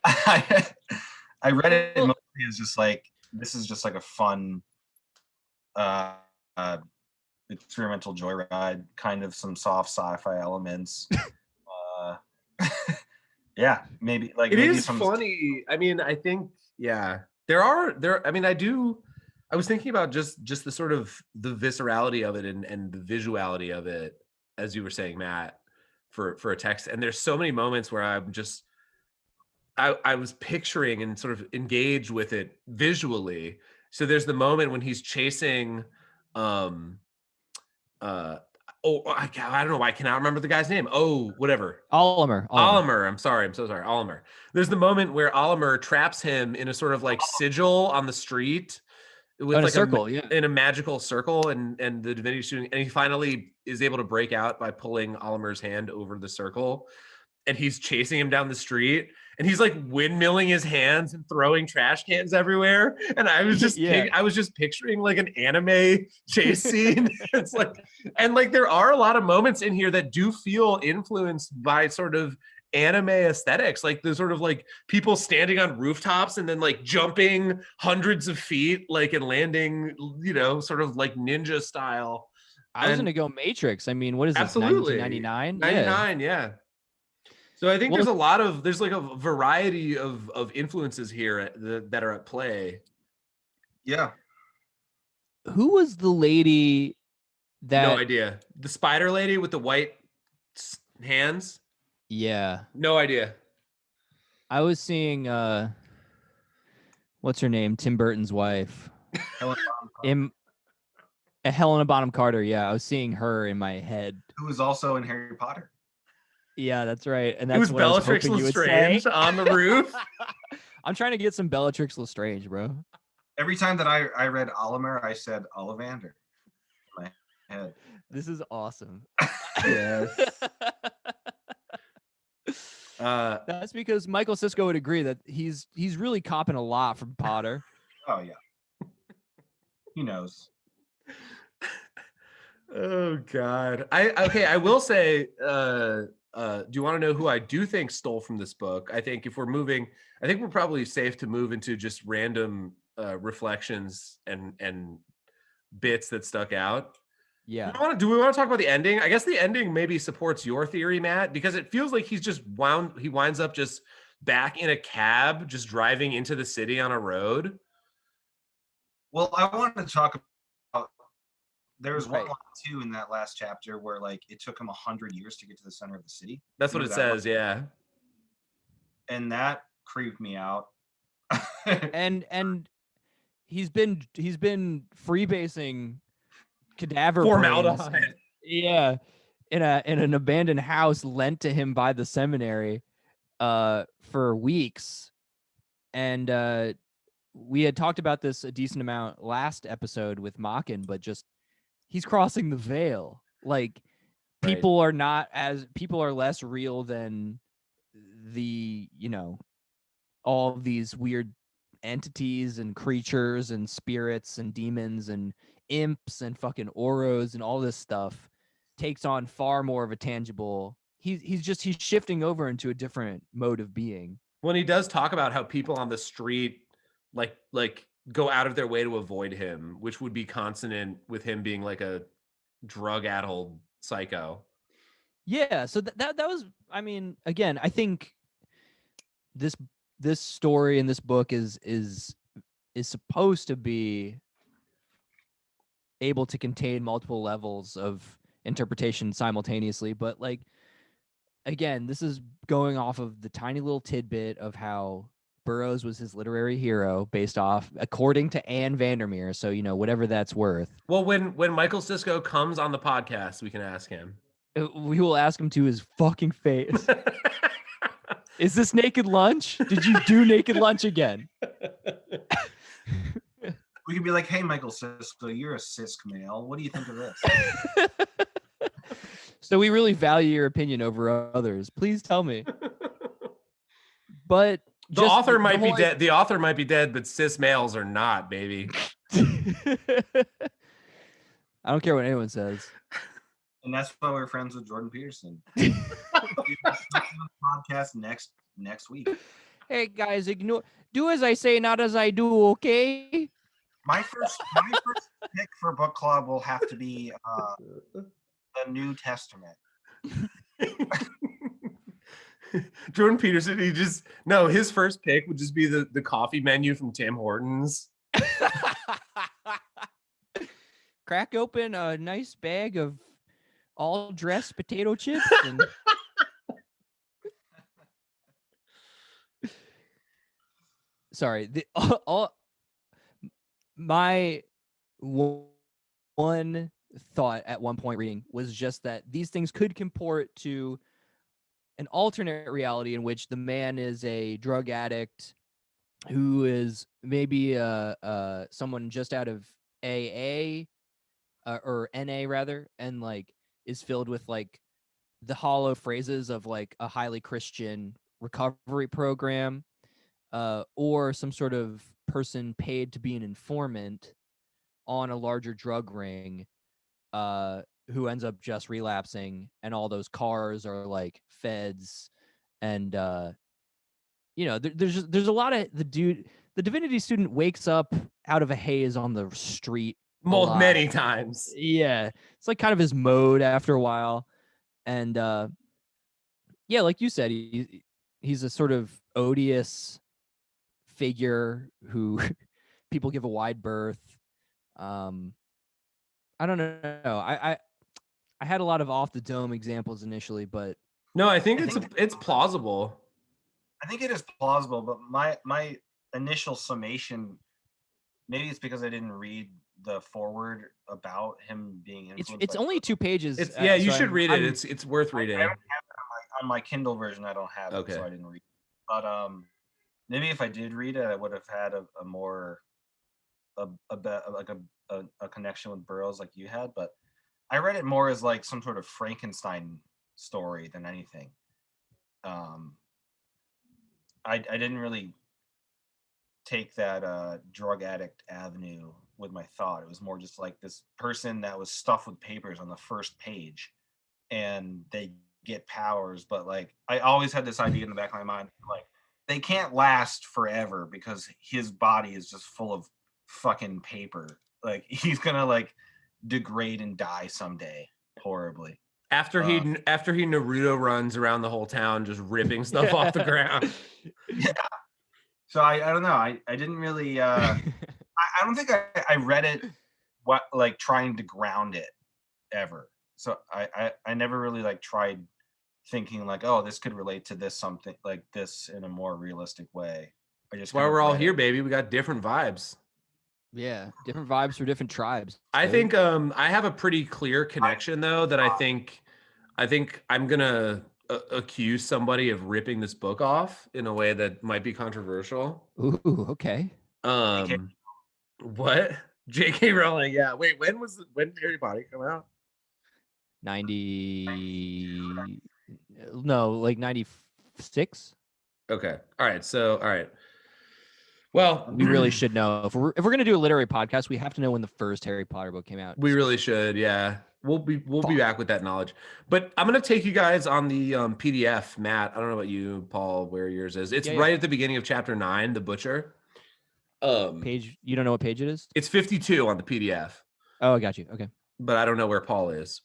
Speaker 2: I read it mostly as just like, this is just like a fun experimental joyride, kind of some soft sci-fi elements. Yeah, maybe like
Speaker 1: it
Speaker 2: maybe
Speaker 1: is funny. I mean, I think I mean, I was thinking about just the sort of the viscerality of it and the visuality of it, as you were saying, Matt, for a text. And there's so many moments where I was picturing and sort of engaged with it visually. So there's the moment when he's chasing I don't know why I cannot remember the guy's name. Oh, whatever.
Speaker 3: Olimer.
Speaker 1: I'm sorry. I'm so sorry. Olimer. There's the moment where Olimer traps him in a sort of like sigil on the street with
Speaker 3: in
Speaker 1: like
Speaker 3: a circle,
Speaker 1: in a magical circle, and the Divinity Student, and he finally is able to break out by pulling Olimer's hand over the circle, and he's chasing him down the street, and he's like windmilling his hands and throwing trash cans everywhere. And I was just I was just picturing like an anime chase scene. It's like, and like there are a lot of moments in here that do feel influenced by sort of anime aesthetics, like the sort of like people standing on rooftops and then like jumping hundreds of feet, like, and landing, you know, sort of like ninja style.
Speaker 3: I was gonna go Matrix. I mean, what is this?
Speaker 1: Absolutely.
Speaker 3: 1999?
Speaker 1: 99, yeah. So I think there's like a variety of influences here that are at play.
Speaker 2: Yeah.
Speaker 3: who was the lady that?
Speaker 1: No idea. The spider lady with the white hands?
Speaker 3: Yeah.
Speaker 1: No idea.
Speaker 3: I was seeing what's her name? Tim Burton's wife. Helena Bonham Carter. Yeah, I was seeing her in my head.
Speaker 2: Who was also in Harry Potter.
Speaker 3: Yeah, that's right. And
Speaker 1: It
Speaker 3: that's
Speaker 1: was
Speaker 3: what I was
Speaker 1: Bellatrix
Speaker 3: hoping you would say.
Speaker 1: Lestrange on the roof.
Speaker 3: I'm trying to get some Bellatrix Lestrange, bro.
Speaker 2: Every time that I read Oliver, I said Ollivander in my head.
Speaker 3: This is awesome.
Speaker 1: Yes.
Speaker 3: That's because Michael Cisco would agree that he's really copping a lot from Potter.
Speaker 2: Oh yeah. He knows.
Speaker 1: Oh God. I will say, do you want to know who I do think stole from this book? I think we're probably safe to move into just random reflections and bits that stuck out.
Speaker 3: Yeah.
Speaker 1: Do we want to talk about the ending? I guess the ending maybe supports your theory, Matt, because it feels like he winds up just back in a cab, just driving into the city on a road.
Speaker 2: Well, I wanted to talk about, there was
Speaker 3: Right.
Speaker 2: one line too in that last chapter where like it took him 100 years to get to the center of the city.
Speaker 1: That's what it says, yeah.
Speaker 2: And that creeped me out.
Speaker 3: And he's been freebasing cadaver
Speaker 1: Formaldehyde.
Speaker 3: brains. Yeah. In an abandoned house lent to him by the seminary for weeks. And we had talked about this a decent amount last episode with Makin, but just he's crossing the veil. Like people are less real than the, all of these weird entities and creatures and spirits and demons and imps and fucking auros and all this stuff takes on far more of a tangible. He's shifting over into a different mode of being.
Speaker 1: When he does talk about how people on the street like go out of their way to avoid him, which would be consonant with him being like a drug-addled psycho.
Speaker 3: Yeah, so that was, I mean, again, I think this story in this book is supposed to be able to contain multiple levels of interpretation simultaneously, but like again, this is going off of the tiny little tidbit of how Burroughs was his literary hero based off, according to Anne Vandermeer. So, whatever that's worth.
Speaker 1: Well, when Michael Cisco comes on the podcast, we can ask him.
Speaker 3: We will ask him to his fucking face. Is this Naked Lunch? Did you do Naked Lunch again?
Speaker 2: We could be like, hey, Michael Cisco, you're a cis male. What do you think of this?
Speaker 3: So we really value your opinion over others. Please tell me. But
Speaker 1: the author might be dead. The author might be dead, but cis males are not, baby.
Speaker 3: I don't care what anyone says.
Speaker 2: And that's why we're friends with Jordan Peterson. Podcast next week.
Speaker 3: Hey guys, do as I say, not as I do, okay?
Speaker 2: My first pick for book club will have to be the New Testament.
Speaker 1: Jordan Peterson, his first pick would just be the coffee menu from Tim Hortons.
Speaker 3: Crack open a nice bag of all dressed potato chips and sorry, my one thought at one point reading was just that these things could comport to an alternate reality in which the man is a drug addict who is maybe someone just out of AA or NA rather, and like is filled with like the hollow phrases of like a highly Christian recovery program, or some sort of person paid to be an informant on a larger drug ring, who ends up just relapsing, and all those cars are like feds, and there's a lot of the Divinity Student wakes up out of a haze on the street
Speaker 1: many times.
Speaker 3: Yeah, it's like kind of his mode after a while, and yeah, like you said, he's a sort of odious figure who people give a wide berth. I don't know. I had a lot of off the dome examples initially, but
Speaker 1: no, I think it's plausible.
Speaker 2: I think it is plausible, but my initial summation, maybe it's because I didn't read the forward about him being influenced.
Speaker 3: It's only 2 pages.
Speaker 1: You should read it. It's worth reading.
Speaker 2: I don't have it on my Kindle version. I don't have it, so I didn't read it. But maybe if I did read it, I would have had a more a connection with Burroughs like you had. But I read it more as like some sort of Frankenstein story than anything. I didn't really take that drug addict avenue with my thought. It was more just like this person that was stuffed with papers on the first page, and they get powers. But like, I always had this idea in the back of my mind, like, they can't last forever because his body is just full of fucking paper. Like, he's gonna like degrade and die someday horribly.
Speaker 1: After he Naruto runs around the whole town just ripping stuff off the ground.
Speaker 2: Yeah. So I don't know. I didn't really I don't think I read it like trying to ground it ever. So I never really like tried thinking like, oh, this could relate to this something like this in a more realistic way.
Speaker 1: That's why we're all here, baby. We got different vibes.
Speaker 3: Yeah, different vibes for different tribes.
Speaker 1: I think I have a pretty clear connection though that I think I'm gonna accuse somebody of ripping this book off in a way that might be controversial.
Speaker 3: Ooh, okay.
Speaker 1: What? J.K. Rowling? Yeah. Wait, when did Harry Potter come out?
Speaker 3: 96.
Speaker 1: Okay. All right. Well,
Speaker 3: we really should know if we're gonna do a literary podcast. We have to know when the first Harry Potter book came out.
Speaker 1: We really should. Yeah, we'll be back with that knowledge. But I'm gonna take you guys on the PDF. Matt, I don't know about you, Paul, where yours is. It's right at the beginning of chapter 9, The Butcher.
Speaker 3: Page. You don't know what page it is?
Speaker 1: It's 52 on the PDF.
Speaker 3: Oh, I got you. Okay.
Speaker 1: But I don't know where Paul is.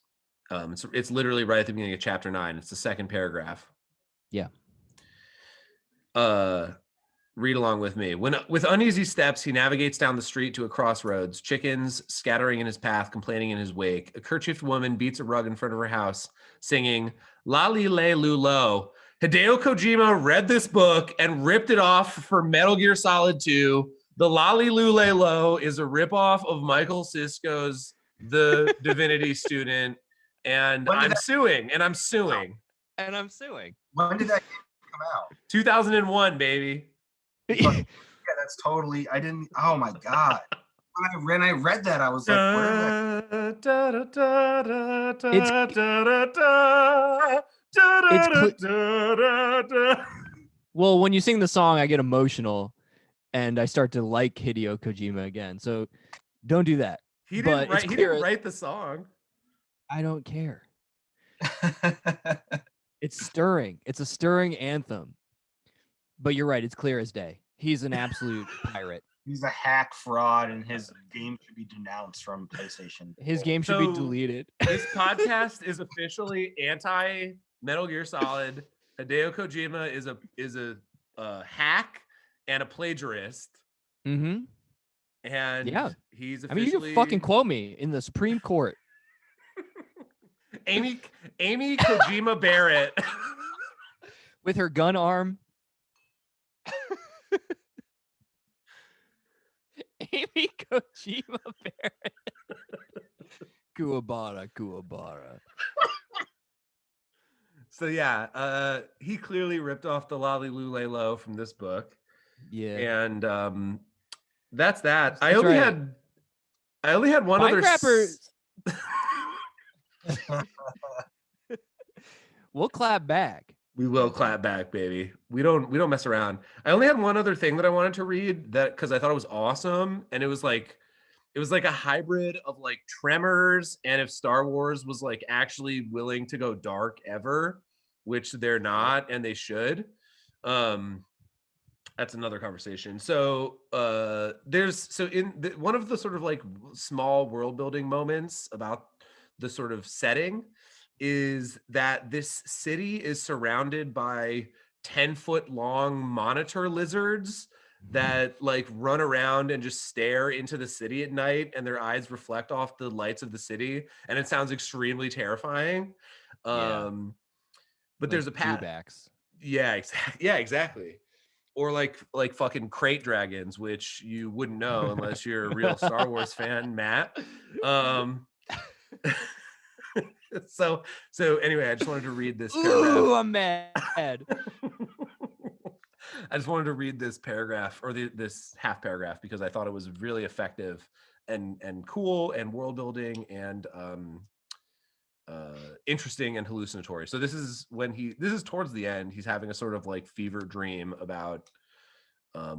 Speaker 1: It's literally right at the beginning of chapter 9. It's the second paragraph.
Speaker 3: Yeah.
Speaker 1: Read along with me. With uneasy steps, he navigates down the street to a crossroads, chickens scattering in his path, complaining in his wake. A kerchiefed woman beats a rug in front of her house, singing, La Li Le Lu Lo. Hideo Kojima read this book and ripped it off for Metal Gear Solid 2. The La Li Lu Le Lo is a ripoff of Michael Cisco's The Divinity Student. And I'm suing.
Speaker 3: When did
Speaker 2: that come out?
Speaker 1: 2001, baby.
Speaker 2: Yeah, that's totally. I didn't. Oh my god! When I read that, I was like,
Speaker 3: well, when you sing the song, I get emotional, and I start to like Hideo Kojima again. So don't do that.
Speaker 1: He didn't write the song.
Speaker 3: I don't care. It's stirring. It's a stirring anthem. But you're right. It's clear as day. He's an absolute pirate.
Speaker 2: He's a hack fraud, and his game should be denounced from PlayStation.
Speaker 3: His game should be deleted.
Speaker 1: This podcast is officially anti Metal Gear Solid. Hideo Kojima is a hack and a plagiarist.
Speaker 3: Mm-hmm.
Speaker 1: And
Speaker 3: yeah,
Speaker 1: he's officially.
Speaker 3: I mean, you can fucking quote me in the Supreme Court.
Speaker 1: Amy Kojima Barrett
Speaker 3: with her gun arm. Amy Kojima Barrett. Kuwabara.
Speaker 1: So yeah, he clearly ripped off the Lolly Lule Lo from this book.
Speaker 3: Yeah,
Speaker 1: and that's that. I only had one other.
Speaker 3: We'll clap back.
Speaker 1: We will clap back, baby. We don't mess around. I only had one other thing that I wanted to read because I thought it was awesome, and it was like a hybrid of like Tremors and if Star Wars was like actually willing to go dark ever, which they're not, and they should. That's another conversation. So one of the sort of like small world building moments about the sort of setting is that this city is surrounded by 10-foot long monitor lizards that like run around and just stare into the city at night, and their eyes reflect off the lights of the city, and it sounds extremely terrifying.
Speaker 3: Yeah.
Speaker 1: But
Speaker 3: Like
Speaker 1: there's a path.
Speaker 3: dewbacks.
Speaker 1: Yeah, exactly. Yeah, exactly. Or like fucking crate dragons, which you wouldn't know unless you're a real Star Wars fan, Matt. Um, so anyway, I just wanted to read this paragraph.
Speaker 3: Ooh, I'm mad.
Speaker 1: I just wanted to read this paragraph, or this half paragraph, because I thought it was really effective and cool and world building and interesting and hallucinatory. So this is towards the end. He's having a sort of like fever dream about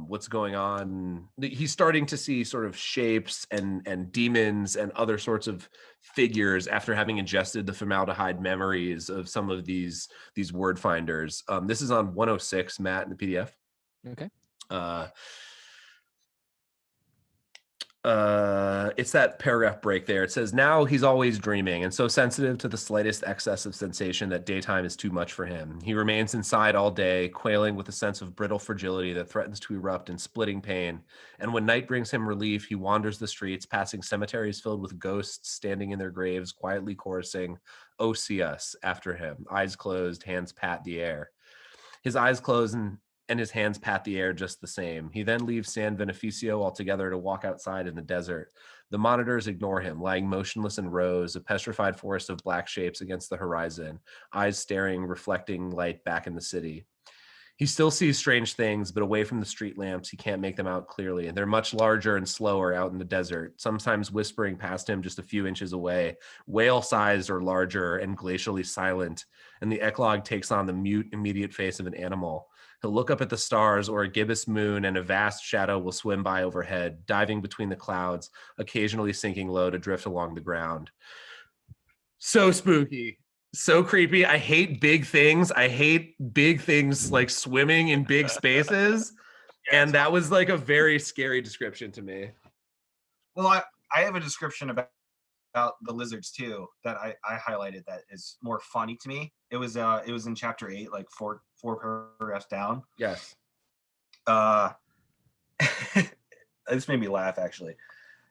Speaker 1: what's going on. He's starting to see sort of shapes and demons and other sorts of figures after having ingested the formaldehyde memories of some of these word finders. This is on 106, Matt, in the PDF.
Speaker 3: Okay.
Speaker 1: It's that paragraph break there. It says, now he's always dreaming and so sensitive to the slightest excess of sensation that daytime is too much for him. He remains inside all day, quailing with a sense of brittle fragility that threatens to erupt in splitting pain. And when night brings him relief, he wanders the streets, passing cemeteries filled with ghosts standing in their graves, quietly chorusing, "Oh, see us," after him, eyes closed, hands pat the air. His eyes close and his hands pat the air just the same. He then leaves San Beneficio altogether to walk outside in the desert. The monitors ignore him, lying motionless in rows, a petrified forest of black shapes against the horizon, eyes staring, reflecting light back in the city. He still sees strange things, but away from the street lamps, he can't make them out clearly. And they're much larger and slower out in the desert, sometimes whispering past him just a few inches away, whale-sized or larger and glacially silent. And the eclogue takes on the mute, immediate face of an animal. He'll look up at the stars or a gibbous moon, and a vast shadow will swim by overhead, diving between the clouds, occasionally sinking low to drift along the ground. So spooky. So creepy. I hate big things. I hate big things like swimming in big spaces.
Speaker 2: Yeah,
Speaker 1: And that was like a very scary description to me.
Speaker 2: Well, I have a description about the lizards too that I highlighted that is more funny to me. It was in chapter 8, like four paragraphs down.
Speaker 1: Yes.
Speaker 2: This made me laugh actually. It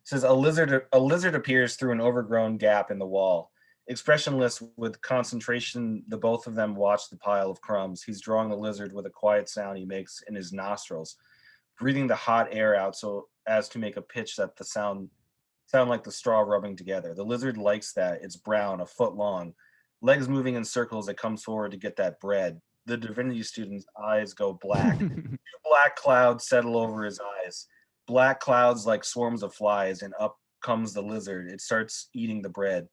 Speaker 2: says a lizard appears through an overgrown gap in the wall. Expressionless with concentration, the both of them watch the pile of crumbs. He's drawing the lizard with a quiet sound he makes in his nostrils, breathing the hot air out so as to make a pitch that the sound like the straw rubbing together. The lizard likes that. It's brown, a foot long, legs moving in circles. It comes forward to get that bread. The Divinity Student's eyes go black. Two black clouds settle over his eyes. Black clouds like swarms of flies, and up comes the lizard. It starts eating the bread.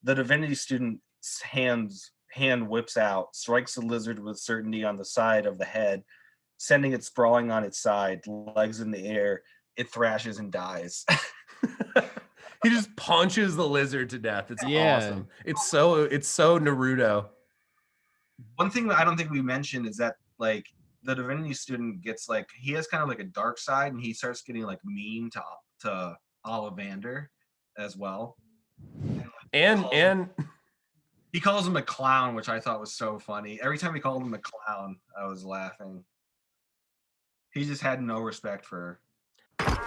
Speaker 2: The Divinity Student's hand whips out, strikes the lizard with certainty on the side of the head, sending it sprawling on its side, legs in the air. It thrashes and dies.
Speaker 1: He just punches the lizard to death. It's awesome. It's so Naruto.
Speaker 2: One thing that I don't think we mentioned is that like the Divinity Student gets like, he has kind of like a dark side, and he starts getting like mean to Ollivander as well.
Speaker 1: And
Speaker 2: he calls him a clown, which I thought was so funny. Every time he called him a clown, I was laughing. He just had no respect for her.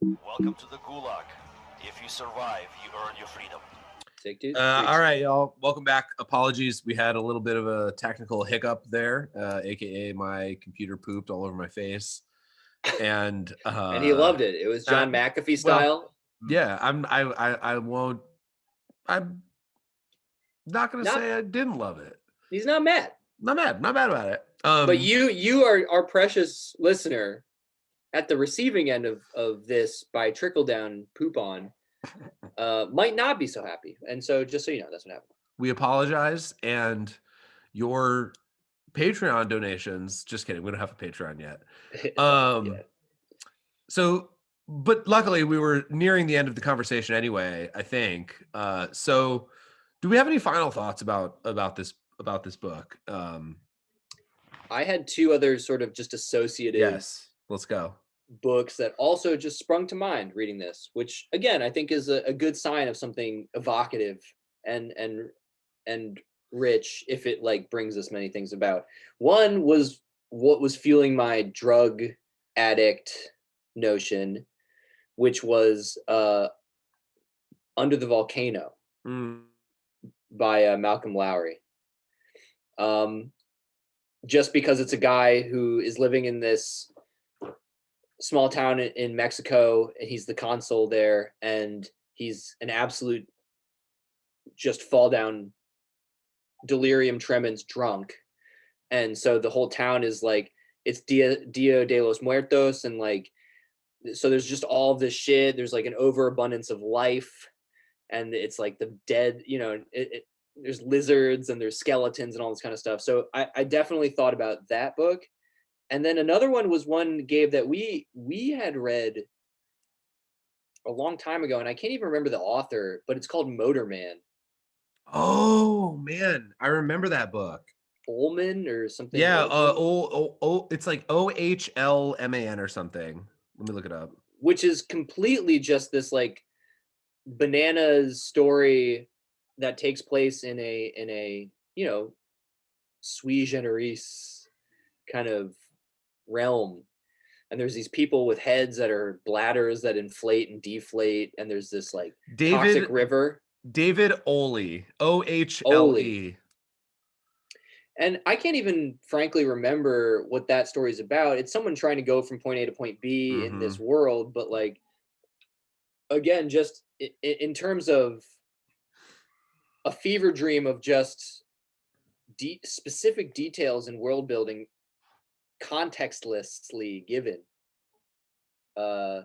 Speaker 4: Welcome to the Gulag. If you survive, you earn your freedom.
Speaker 5: Take two.
Speaker 1: all right, y'all. Welcome back. Apologies. We had a little bit of a technical hiccup there, aka my computer pooped all over my face. And
Speaker 5: he loved it. It was John McAfee style.
Speaker 1: Yeah, I'm not gonna say I didn't love it.
Speaker 5: He's not mad.
Speaker 1: Not mad about it.
Speaker 5: But you are our precious listener at the receiving end of this by trickle down poop on might not be so happy. And so just so you know, that's what happened.
Speaker 1: We apologize, and your Patreon donations, just kidding, we don't have a Patreon yet.
Speaker 5: Yeah.
Speaker 1: So, but luckily we were nearing the end of the conversation anyway, I think. So do we have any final thoughts about this book?
Speaker 5: I had two other sort of just associative
Speaker 1: let's go.
Speaker 5: books that also just sprung to mind reading this, which again I think is a good sign of something evocative and rich if it like brings us many things about. One was what was fueling my drug addict notion, which was Under the Volcano by Malcolm Lowry. Just because it's a guy who is living in this small town in Mexico, and he's the consul there, and he's an absolute just fall down delirium tremens drunk. And so the whole town is like, it's Dia de los Muertos, and like, so there's just all this shit. There's like an overabundance of life, and it's like the dead, you know, there's lizards and there's skeletons and all this kind of stuff. So I definitely thought about that book. And then another one was one, Gabe, that we had read a long time ago, and I can't even remember the author, but it's called Motorman.
Speaker 1: Oh man, I remember that book.
Speaker 5: Ullman or something.
Speaker 1: Yeah, it's like OHLMAN or something. Let me look it up.
Speaker 5: Which is completely just this like bananas story that takes place in a you know, sui generis kind of realm. And there's these people with heads that are bladders that inflate and deflate, and there's this like toxic river.
Speaker 1: David Ole, OHLE.
Speaker 5: And I can't even frankly remember what that story is about. It's someone trying to go from point A to point B in this world, but like, again, just in terms of a fever dream of just specific details in world building, contextlessly given. I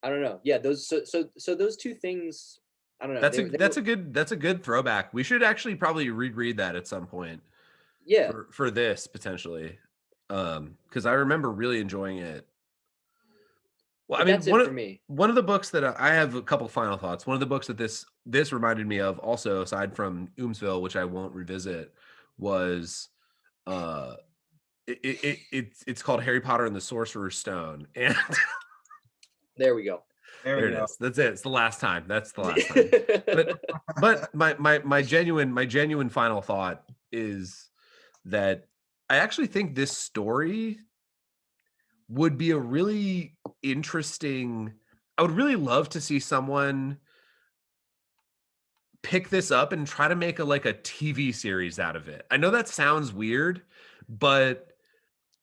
Speaker 5: don't know. Yeah, those so those two things. I don't know.
Speaker 1: That's a good throwback. We should actually probably reread that at some point.
Speaker 5: Yeah.
Speaker 1: For this potentially, because I remember really enjoying it. Well,
Speaker 5: But
Speaker 1: I mean,
Speaker 5: for
Speaker 1: one of the books that I have a couple final thoughts. One of the books that this reminded me of, also aside from Oomsville, which I won't revisit, was it's called Harry Potter and the Sorcerer's Stone, and
Speaker 5: there we go.
Speaker 1: There it is. That's it. It's the last time. That's the last time. But my genuine final thought is that I actually think this story would be a really interesting. I would really love to see someone pick this up and try to make a TV series out of it. I know that sounds weird, but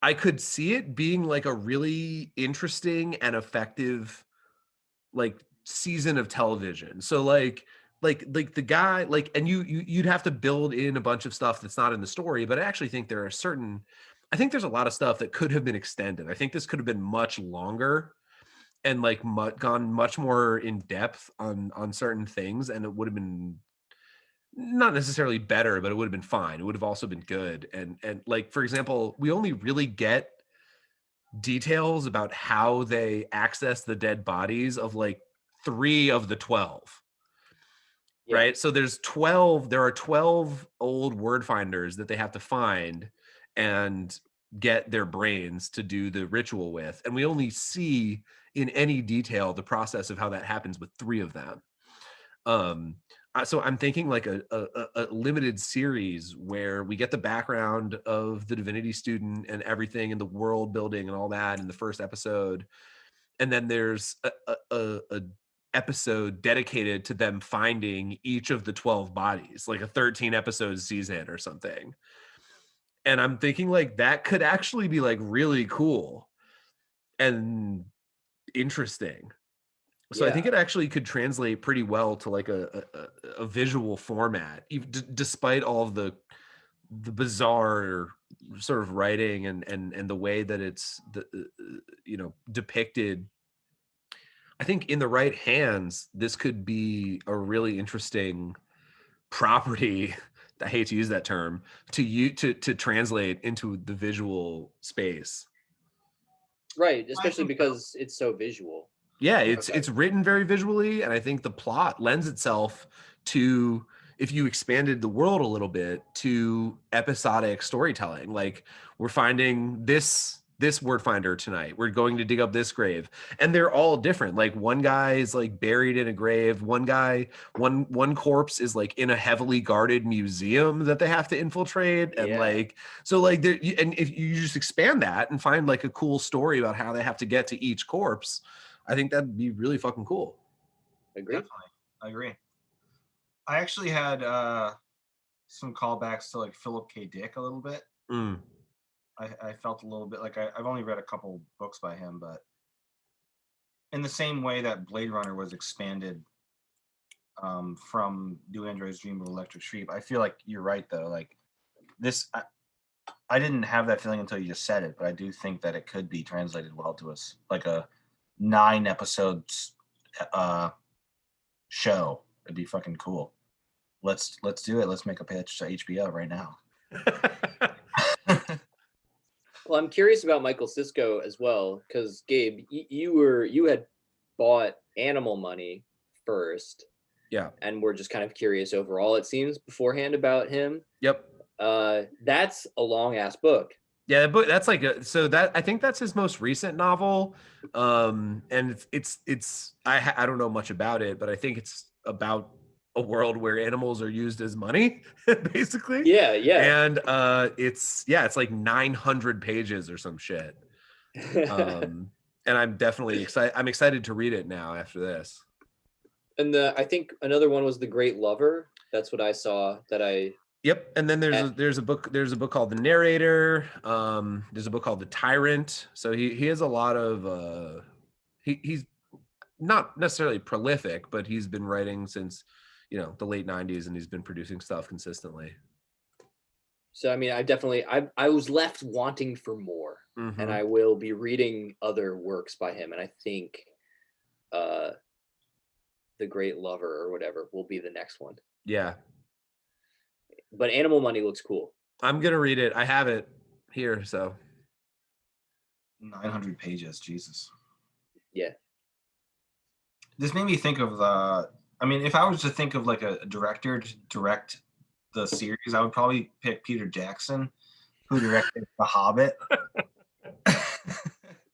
Speaker 1: I could see it being like a really interesting and effective like season of television. So like the guy, like, and you'd have to build in a bunch of stuff that's not in the story, but I actually think I think there's a lot of stuff that could have been extended. I think this could have been much longer and like gone much more in depth on certain things, and it would have been not necessarily better, but it would have been fine. It would have also been good. And like, for example, we only really get details about how they access the dead bodies of like 3 of the 12. Yeah. Right? So there are 12 old word finders that they have to find and get their brains to do the ritual with. And we only see in any detail the process of how that happens with 3 of them. So I'm thinking like a limited series where we get the background of the Divinity Student and everything, and the world building and all that in the first episode. And then there's a episode dedicated to them finding each of the 12 bodies, like a 13 episode season or something. And I'm thinking like that could actually be like really cool and interesting. So yeah. I think it actually could translate pretty well to like a visual format, despite all of the bizarre sort of writing and the way that it's depicted. I think in the right hands, this could be a really interesting property. I hate to use that term to translate into the visual space.
Speaker 5: Right, especially because it's so visual.
Speaker 1: Yeah, it's written very visually, and I think the plot lends itself to, if you expanded the world a little bit, to episodic storytelling. Like, we're finding this this word finder tonight. We're going to dig up this grave. And they're all different. Like one guy is like buried in a grave. One corpse is like in a heavily guarded museum that they have to infiltrate. And
Speaker 5: Yeah.
Speaker 1: like, so like, and if you just expand that and find like a cool story about how they have to get to each corpse, I think that'd be really fucking cool.
Speaker 5: Agree.
Speaker 2: Definitely. I agree. I actually had some callbacks to like Philip K. Dick a little bit. I felt a little bit like I've only read a couple books by him, but in the same way that Blade Runner was expanded from Do Androids Dream of Electric Sheep, I feel like you're right though. Like this, I didn't have that feeling until you just said it, but I do think that it could be translated well to us, like a 9 episodes show. It'd be fucking cool. Let's do it. Let's make a pitch to HBO right now.
Speaker 5: Well, I'm curious about Michael Cisco as well, because Gabe, you had bought Animal Money first.
Speaker 1: Yeah.
Speaker 5: And we're just kind of curious overall, it seems, beforehand about him.
Speaker 1: Yep.
Speaker 5: That's a long ass book.
Speaker 1: Yeah, but that's like I think that's his most recent novel. And it's I don't know much about it, but I think it's about a world where animals are used as money, basically.
Speaker 5: Yeah.
Speaker 1: And it's like 900 pages or some shit. And I'm definitely excited. I'm excited to read it now after this.
Speaker 5: And I think another one was The Great Lover. That's what I saw.
Speaker 1: Yep. And then there's a book called The Narrator. There's a book called The Tyrant. So he has a lot of he's not necessarily prolific, but he's been writing since the late 90s, and he's been producing stuff consistently.
Speaker 5: So I mean, I was left wanting for more.
Speaker 1: Mm-hmm.
Speaker 5: And I will be reading other works by him, and I think The Great Lover or whatever will be the next one.
Speaker 1: Yeah.
Speaker 5: But Animal Money looks cool.
Speaker 1: I'm gonna read it. I have it here, so
Speaker 2: 900 pages, Jesus.
Speaker 5: Yeah.
Speaker 2: This made me think of if I was to think of like a director to direct the series, I would probably pick Peter Jackson, who directed The Hobbit.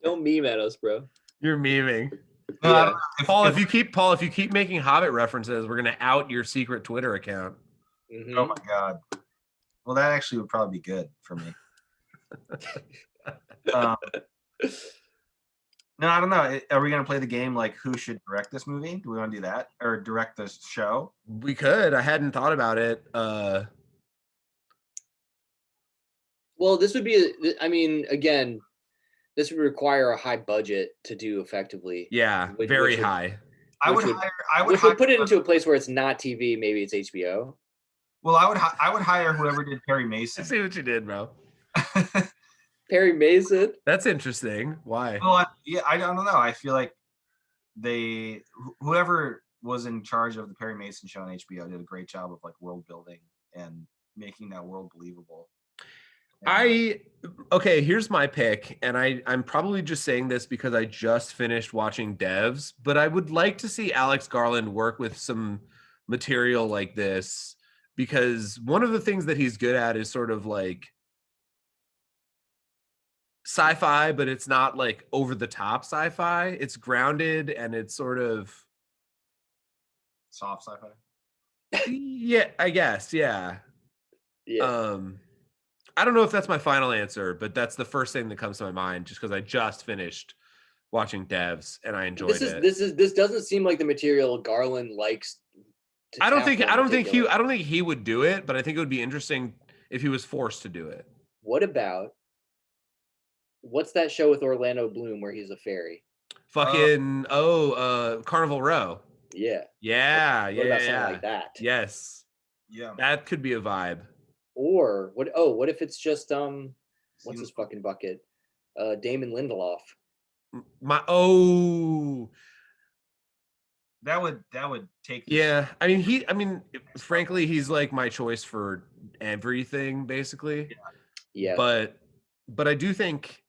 Speaker 5: Don't meme at us, bro.
Speaker 1: You're memeing.
Speaker 2: No,
Speaker 1: Yeah. Paul, if you keep making Hobbit references, we're gonna out your secret Twitter account.
Speaker 5: Mm-hmm.
Speaker 2: Oh my god. Well, that actually would probably be good for me. No, I don't know. Are we gonna play the game like who should direct this movie? Do we want to do that or direct this show?
Speaker 1: We could. I hadn't thought about it.
Speaker 5: Well, this would be. Again, this would require a high budget to do effectively.
Speaker 1: Yeah, very high.
Speaker 2: I would
Speaker 5: put it into a place where it's not TV. Maybe it's HBO.
Speaker 2: Well, I would hire whoever did Perry Mason.
Speaker 1: I see what you did, bro.
Speaker 5: Perry Mason.
Speaker 1: That's interesting. Why?
Speaker 2: Well, I don't know. I feel like whoever was in charge of the Perry Mason show on HBO did a great job of like world building and making that world believable.
Speaker 1: Okay, here's my pick, and I'm probably just saying this because I just finished watching Devs, but I would like to see Alex Garland work with some material like this, because one of the things that he's good at is sort of like sci-fi, but it's not like over the top sci-fi. It's grounded and it's sort of
Speaker 2: soft sci-fi.
Speaker 1: Yeah, I guess. Yeah.
Speaker 5: Yeah.
Speaker 1: I don't know if that's my final answer, but that's the first thing that comes to my mind just because I just finished watching Devs and I enjoyed it.
Speaker 5: This doesn't seem like the material Garland likes.
Speaker 1: I don't think he would do it, but I think it would be interesting if he was forced to do it.
Speaker 5: What's that show with Orlando Bloom where he's a fairy?
Speaker 1: Carnival Row.
Speaker 5: Yeah.
Speaker 1: Yeah.
Speaker 5: What about something like that?
Speaker 1: Yes.
Speaker 2: Yeah.
Speaker 1: That could be a vibe.
Speaker 5: Or what if it's just what's his fucking bucket? Damon Lindelof.
Speaker 2: That would take.
Speaker 1: Yeah. Frankly, he's like my choice for everything, basically.
Speaker 5: Yeah.
Speaker 1: But I do think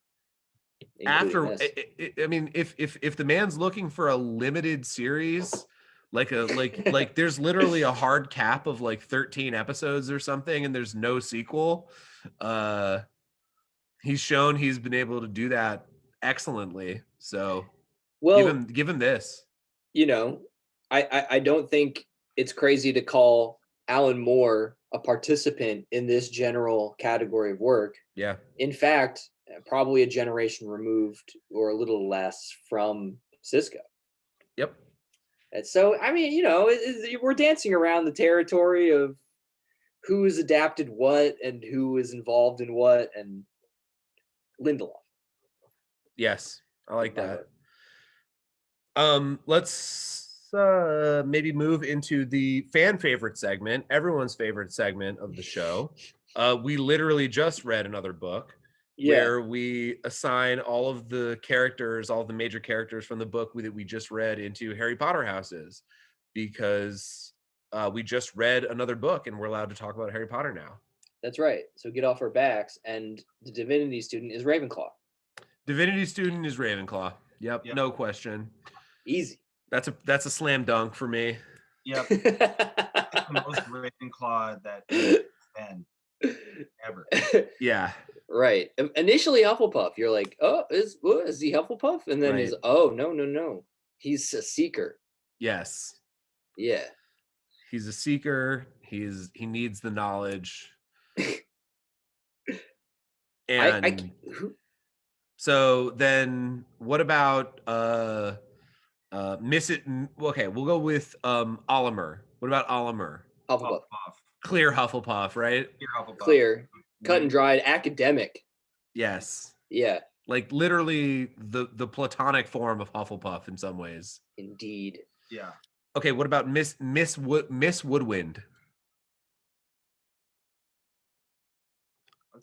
Speaker 1: if the man's looking for a limited series, like there's literally a hard cap of like 13 episodes or something, and there's no sequel. He's shown he's been able to do that excellently. So
Speaker 5: Well,
Speaker 1: give him this.
Speaker 5: you know, I don't think it's crazy to call Alan Moore a participant in this general category of work.
Speaker 1: Yeah.
Speaker 5: In fact, probably a generation removed or a little less from Cisco.
Speaker 1: Yep.
Speaker 5: And so, I mean, you know, we're dancing around the territory of who has adapted what and who is involved in what, and Lindelof.
Speaker 1: Yes, I like
Speaker 5: My
Speaker 1: that.
Speaker 5: vote.
Speaker 1: Let's maybe move into the fan favorite segment, everyone's favorite segment of the show. We literally just read another book where we assign all of the characters, all of the major characters from the book that we just read into Harry Potter houses, because we just read another book and we're allowed to talk about Harry Potter now.
Speaker 5: That's right. So get off our backs, and the Divinity Student is Ravenclaw.
Speaker 1: Divinity Student is Ravenclaw. Yep. No question.
Speaker 5: Easy.
Speaker 1: That's a slam dunk for me.
Speaker 2: Yep. The most Ravenclaw that been ever.
Speaker 1: Yeah.
Speaker 5: Right. Initially Hufflepuff. You're like, oh, is he Hufflepuff? And then he's, oh, no. He's a seeker.
Speaker 1: Yes.
Speaker 5: Yeah.
Speaker 1: He's a seeker. He needs the knowledge. And so then what about miss it? Okay, we'll go with Olimer. What about Olimer?
Speaker 5: Hufflepuff.
Speaker 1: Clear Hufflepuff, right?
Speaker 2: Clear Hufflepuff.
Speaker 5: Clear. Cut and dried, academic.
Speaker 1: Yes.
Speaker 5: Yeah.
Speaker 1: Like literally the platonic form of Hufflepuff in some ways.
Speaker 5: Indeed.
Speaker 2: Yeah.
Speaker 1: Okay, what about Miss Woodwind?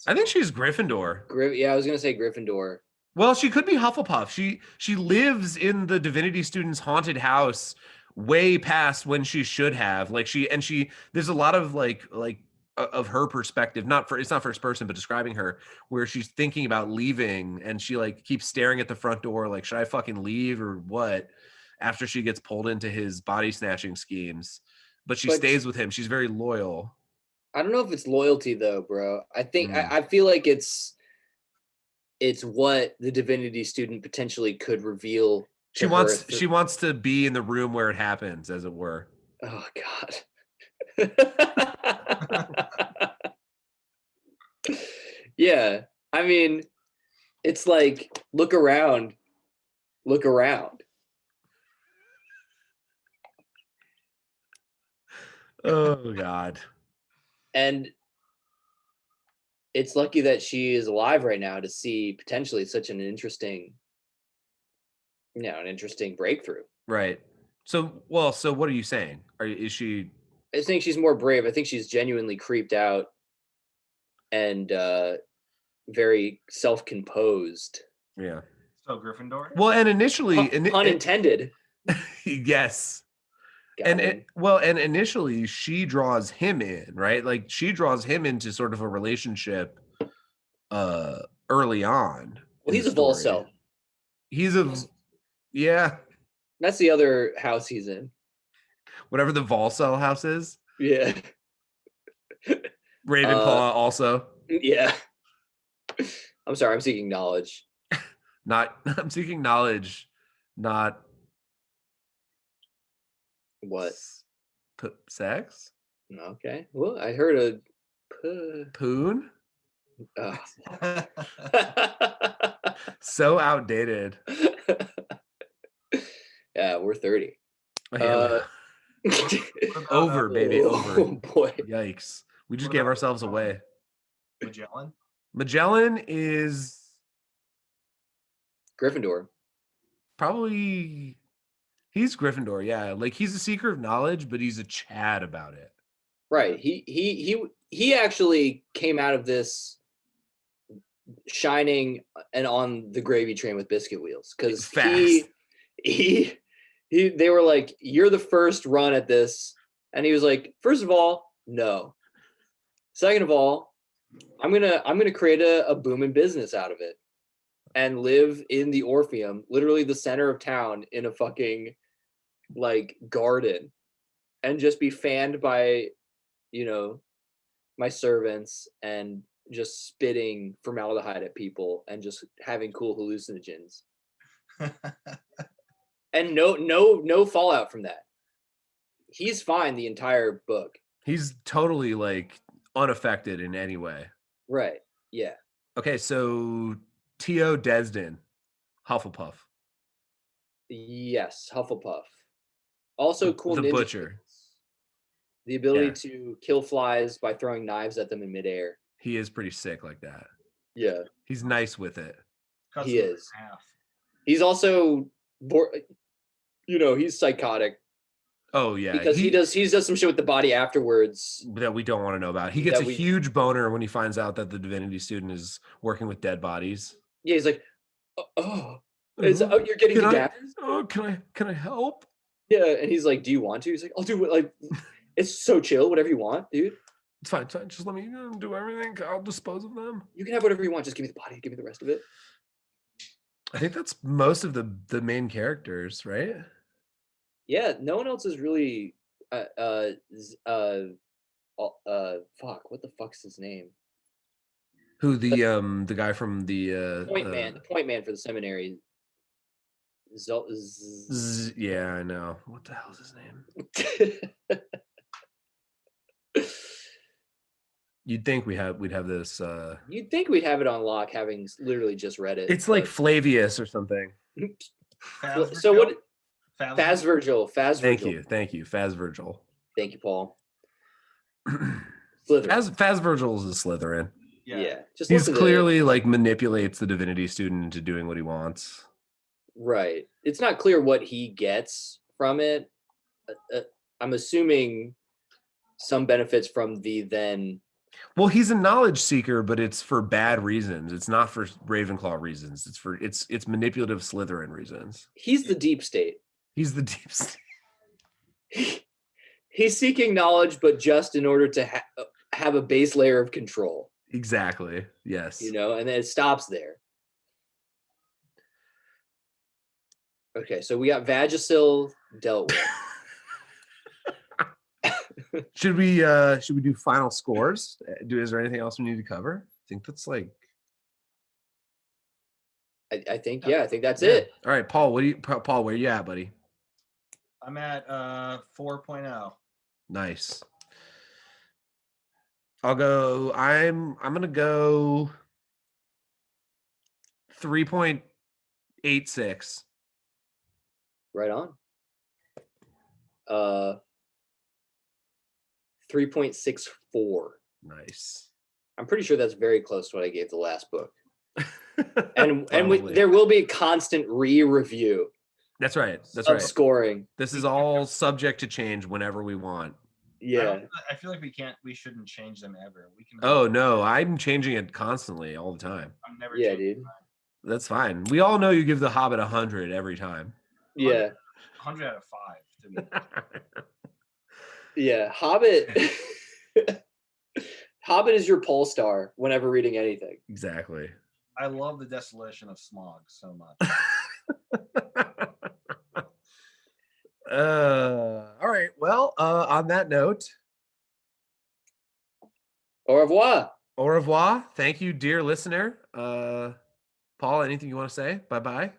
Speaker 1: I think she's Gryffindor.
Speaker 5: Yeah, I was gonna say Gryffindor.
Speaker 1: Well, she could be Hufflepuff. She lives in the Divinity Student's haunted house way past when she should have. Like there's a lot of like of her perspective, it's not first person, but describing her, where she's thinking about leaving and she like keeps staring at the front door like, should I fucking leave or what? After she gets pulled into his body snatching schemes. But she stays with him. She's very loyal.
Speaker 5: I don't know if it's loyalty though, bro. I think I feel like it's what the Divinity Student potentially could reveal.
Speaker 1: She wants to be in the room where it happens, as it were.
Speaker 5: Oh God. Yeah. I mean, it's like look around.
Speaker 1: Oh God.
Speaker 5: And it's lucky that she is alive right now to see potentially such an interesting breakthrough.
Speaker 1: Right. So what are you saying? Is she?
Speaker 5: I think she's more brave. I think she's genuinely creeped out and very self-composed.
Speaker 1: Yeah.
Speaker 2: So Gryffindor?
Speaker 1: Well, and initially,
Speaker 5: unintended.
Speaker 1: Yes. And initially she draws him in, right? Like she draws him into sort of a relationship early on.
Speaker 5: Well, he's a Volcel.
Speaker 1: Yeah.
Speaker 5: That's the other house he's in.
Speaker 1: Whatever the Volcel house is.
Speaker 5: Yeah.
Speaker 1: Ravenclaw also.
Speaker 5: Yeah. I'm sorry, I'm seeking knowledge.
Speaker 1: I'm seeking knowledge, not
Speaker 5: what?
Speaker 1: Sex?
Speaker 5: Okay. Well, I heard a
Speaker 1: poon.
Speaker 5: Oh.
Speaker 1: So outdated.
Speaker 5: Yeah, we're 30.
Speaker 1: Over, baby, over.
Speaker 5: Oh boy.
Speaker 1: Yikes. We just gave ourselves away.
Speaker 2: Magellan?
Speaker 1: Magellan is
Speaker 5: Gryffindor.
Speaker 1: Probably he's Gryffindor, yeah. Like he's a seeker of knowledge, but he's a Chad about it.
Speaker 5: Right. He actually came out of this shining and on the gravy train with biscuit wheels, because they were like, you're the first run at this, and he was like, first of all, no. Second of all, I'm gonna create a booming business out of it and live in the Orpheum, literally the center of town, in a fucking like garden, and just be fanned by, my servants and just spitting formaldehyde at people and just having cool hallucinogens. And no fallout from that. He's fine the entire book.
Speaker 1: He's totally like unaffected in any way.
Speaker 5: Right. Yeah.
Speaker 1: Okay, so T.O. Desden, Hufflepuff.
Speaker 5: Yes, Hufflepuff. Also cool
Speaker 1: The
Speaker 5: ninja
Speaker 1: Butcher.
Speaker 5: skills. The ability
Speaker 1: Yeah.
Speaker 5: to kill flies by throwing knives at them in midair.
Speaker 1: He is pretty sick like that.
Speaker 5: Yeah.
Speaker 1: He's nice with it.
Speaker 2: Cuts
Speaker 5: He
Speaker 2: him in
Speaker 5: is.
Speaker 2: half.
Speaker 5: He's also he's psychotic
Speaker 1: Oh yeah,
Speaker 5: because he does some shit with the body afterwards.
Speaker 1: that we don't want to know about. He gets
Speaker 5: That
Speaker 1: a
Speaker 5: we-
Speaker 1: huge boner when he finds out that the Divinity Student is working with dead bodies.
Speaker 5: Yeah, he's like, oh, you're getting
Speaker 1: Can I-
Speaker 5: cadavered?
Speaker 1: Oh, can I help?
Speaker 5: Yeah, and he's like, do you want to? He's like, I'll do it. Like, it's so chill, whatever you want, dude.
Speaker 1: It's fine. Just let me do everything. I'll dispose of them.
Speaker 5: You can have whatever you want. Just give me the body. Give me the rest of it.
Speaker 1: I think that's most of the main characters, right?
Speaker 5: Yeah, no one else is really. Fuck. What the fuck's his name?
Speaker 1: Who the guy from the
Speaker 5: Point man. The point man for the seminary.
Speaker 1: yeah, I know. What the hell is his name? You'd think we'd have this.
Speaker 5: You'd think we'd have it on lock, having literally just read it.
Speaker 1: It's like Flavius or something.
Speaker 5: So what?
Speaker 2: Faz
Speaker 5: Faz Virgil.
Speaker 1: Thank you, Faz Virgil.
Speaker 5: Thank you, Paul.
Speaker 1: Faz
Speaker 5: Slytherin.
Speaker 1: Virgil is a Slytherin.
Speaker 5: Yeah. Just
Speaker 1: He's
Speaker 5: listen to
Speaker 1: clearly like manipulates the Divinity Student into doing what he wants.
Speaker 5: right. It's not clear what he gets from it. I'm assuming some benefits from the then.
Speaker 1: Well, he's a knowledge seeker, but it's for bad reasons. It's not for Ravenclaw reasons. It's manipulative Slytherin reasons.
Speaker 5: He's the deep state.
Speaker 1: He's the deep state.
Speaker 5: He's seeking knowledge, but just in order to have a base layer of control.
Speaker 1: Exactly. Yes.
Speaker 5: And then it stops there. Okay, so we got Vagisil dealt with.
Speaker 1: Should we do final scores? Is there anything else we need to cover? I think that's like.
Speaker 5: I think that's
Speaker 1: Yeah.
Speaker 5: it.
Speaker 1: All right, Paul. Paul? Where you at, buddy?
Speaker 2: I'm at 4.0.
Speaker 1: Nice. I'll go. I'm gonna go 3.86.
Speaker 5: Right on. 3.64.
Speaker 1: Nice.
Speaker 5: I'm pretty sure that's very close to what I gave the last book. And
Speaker 1: Probably.
Speaker 5: there will be a constant re-review
Speaker 1: That's right. That's
Speaker 5: of
Speaker 1: right.
Speaker 5: scoring.
Speaker 1: This is all subject to change whenever we want.
Speaker 5: Yeah.
Speaker 2: I feel like we shouldn't change them ever. We can.
Speaker 1: Oh no, I'm changing it constantly all the time.
Speaker 2: I'm never.
Speaker 5: Yeah,
Speaker 2: changing
Speaker 5: dude.
Speaker 2: mine.
Speaker 1: That's fine. We all know you give The Hobbit 100 every time.
Speaker 5: Yeah.
Speaker 2: 100 out of 5 to me.
Speaker 5: Yeah. Hobbit. Hobbit is your pole star whenever reading anything.
Speaker 1: Exactly.
Speaker 2: I love the desolation of Smog so much.
Speaker 1: All right. Well, on that note,
Speaker 5: Au revoir.
Speaker 1: au revoir. Thank you, dear listener. Paul, anything you want to say? Bye-bye.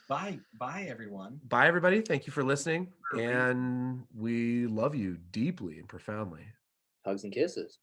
Speaker 2: Bye, everyone.
Speaker 1: Bye, everybody. Thank you for listening. And we love you deeply and profoundly.
Speaker 5: Hugs and kisses.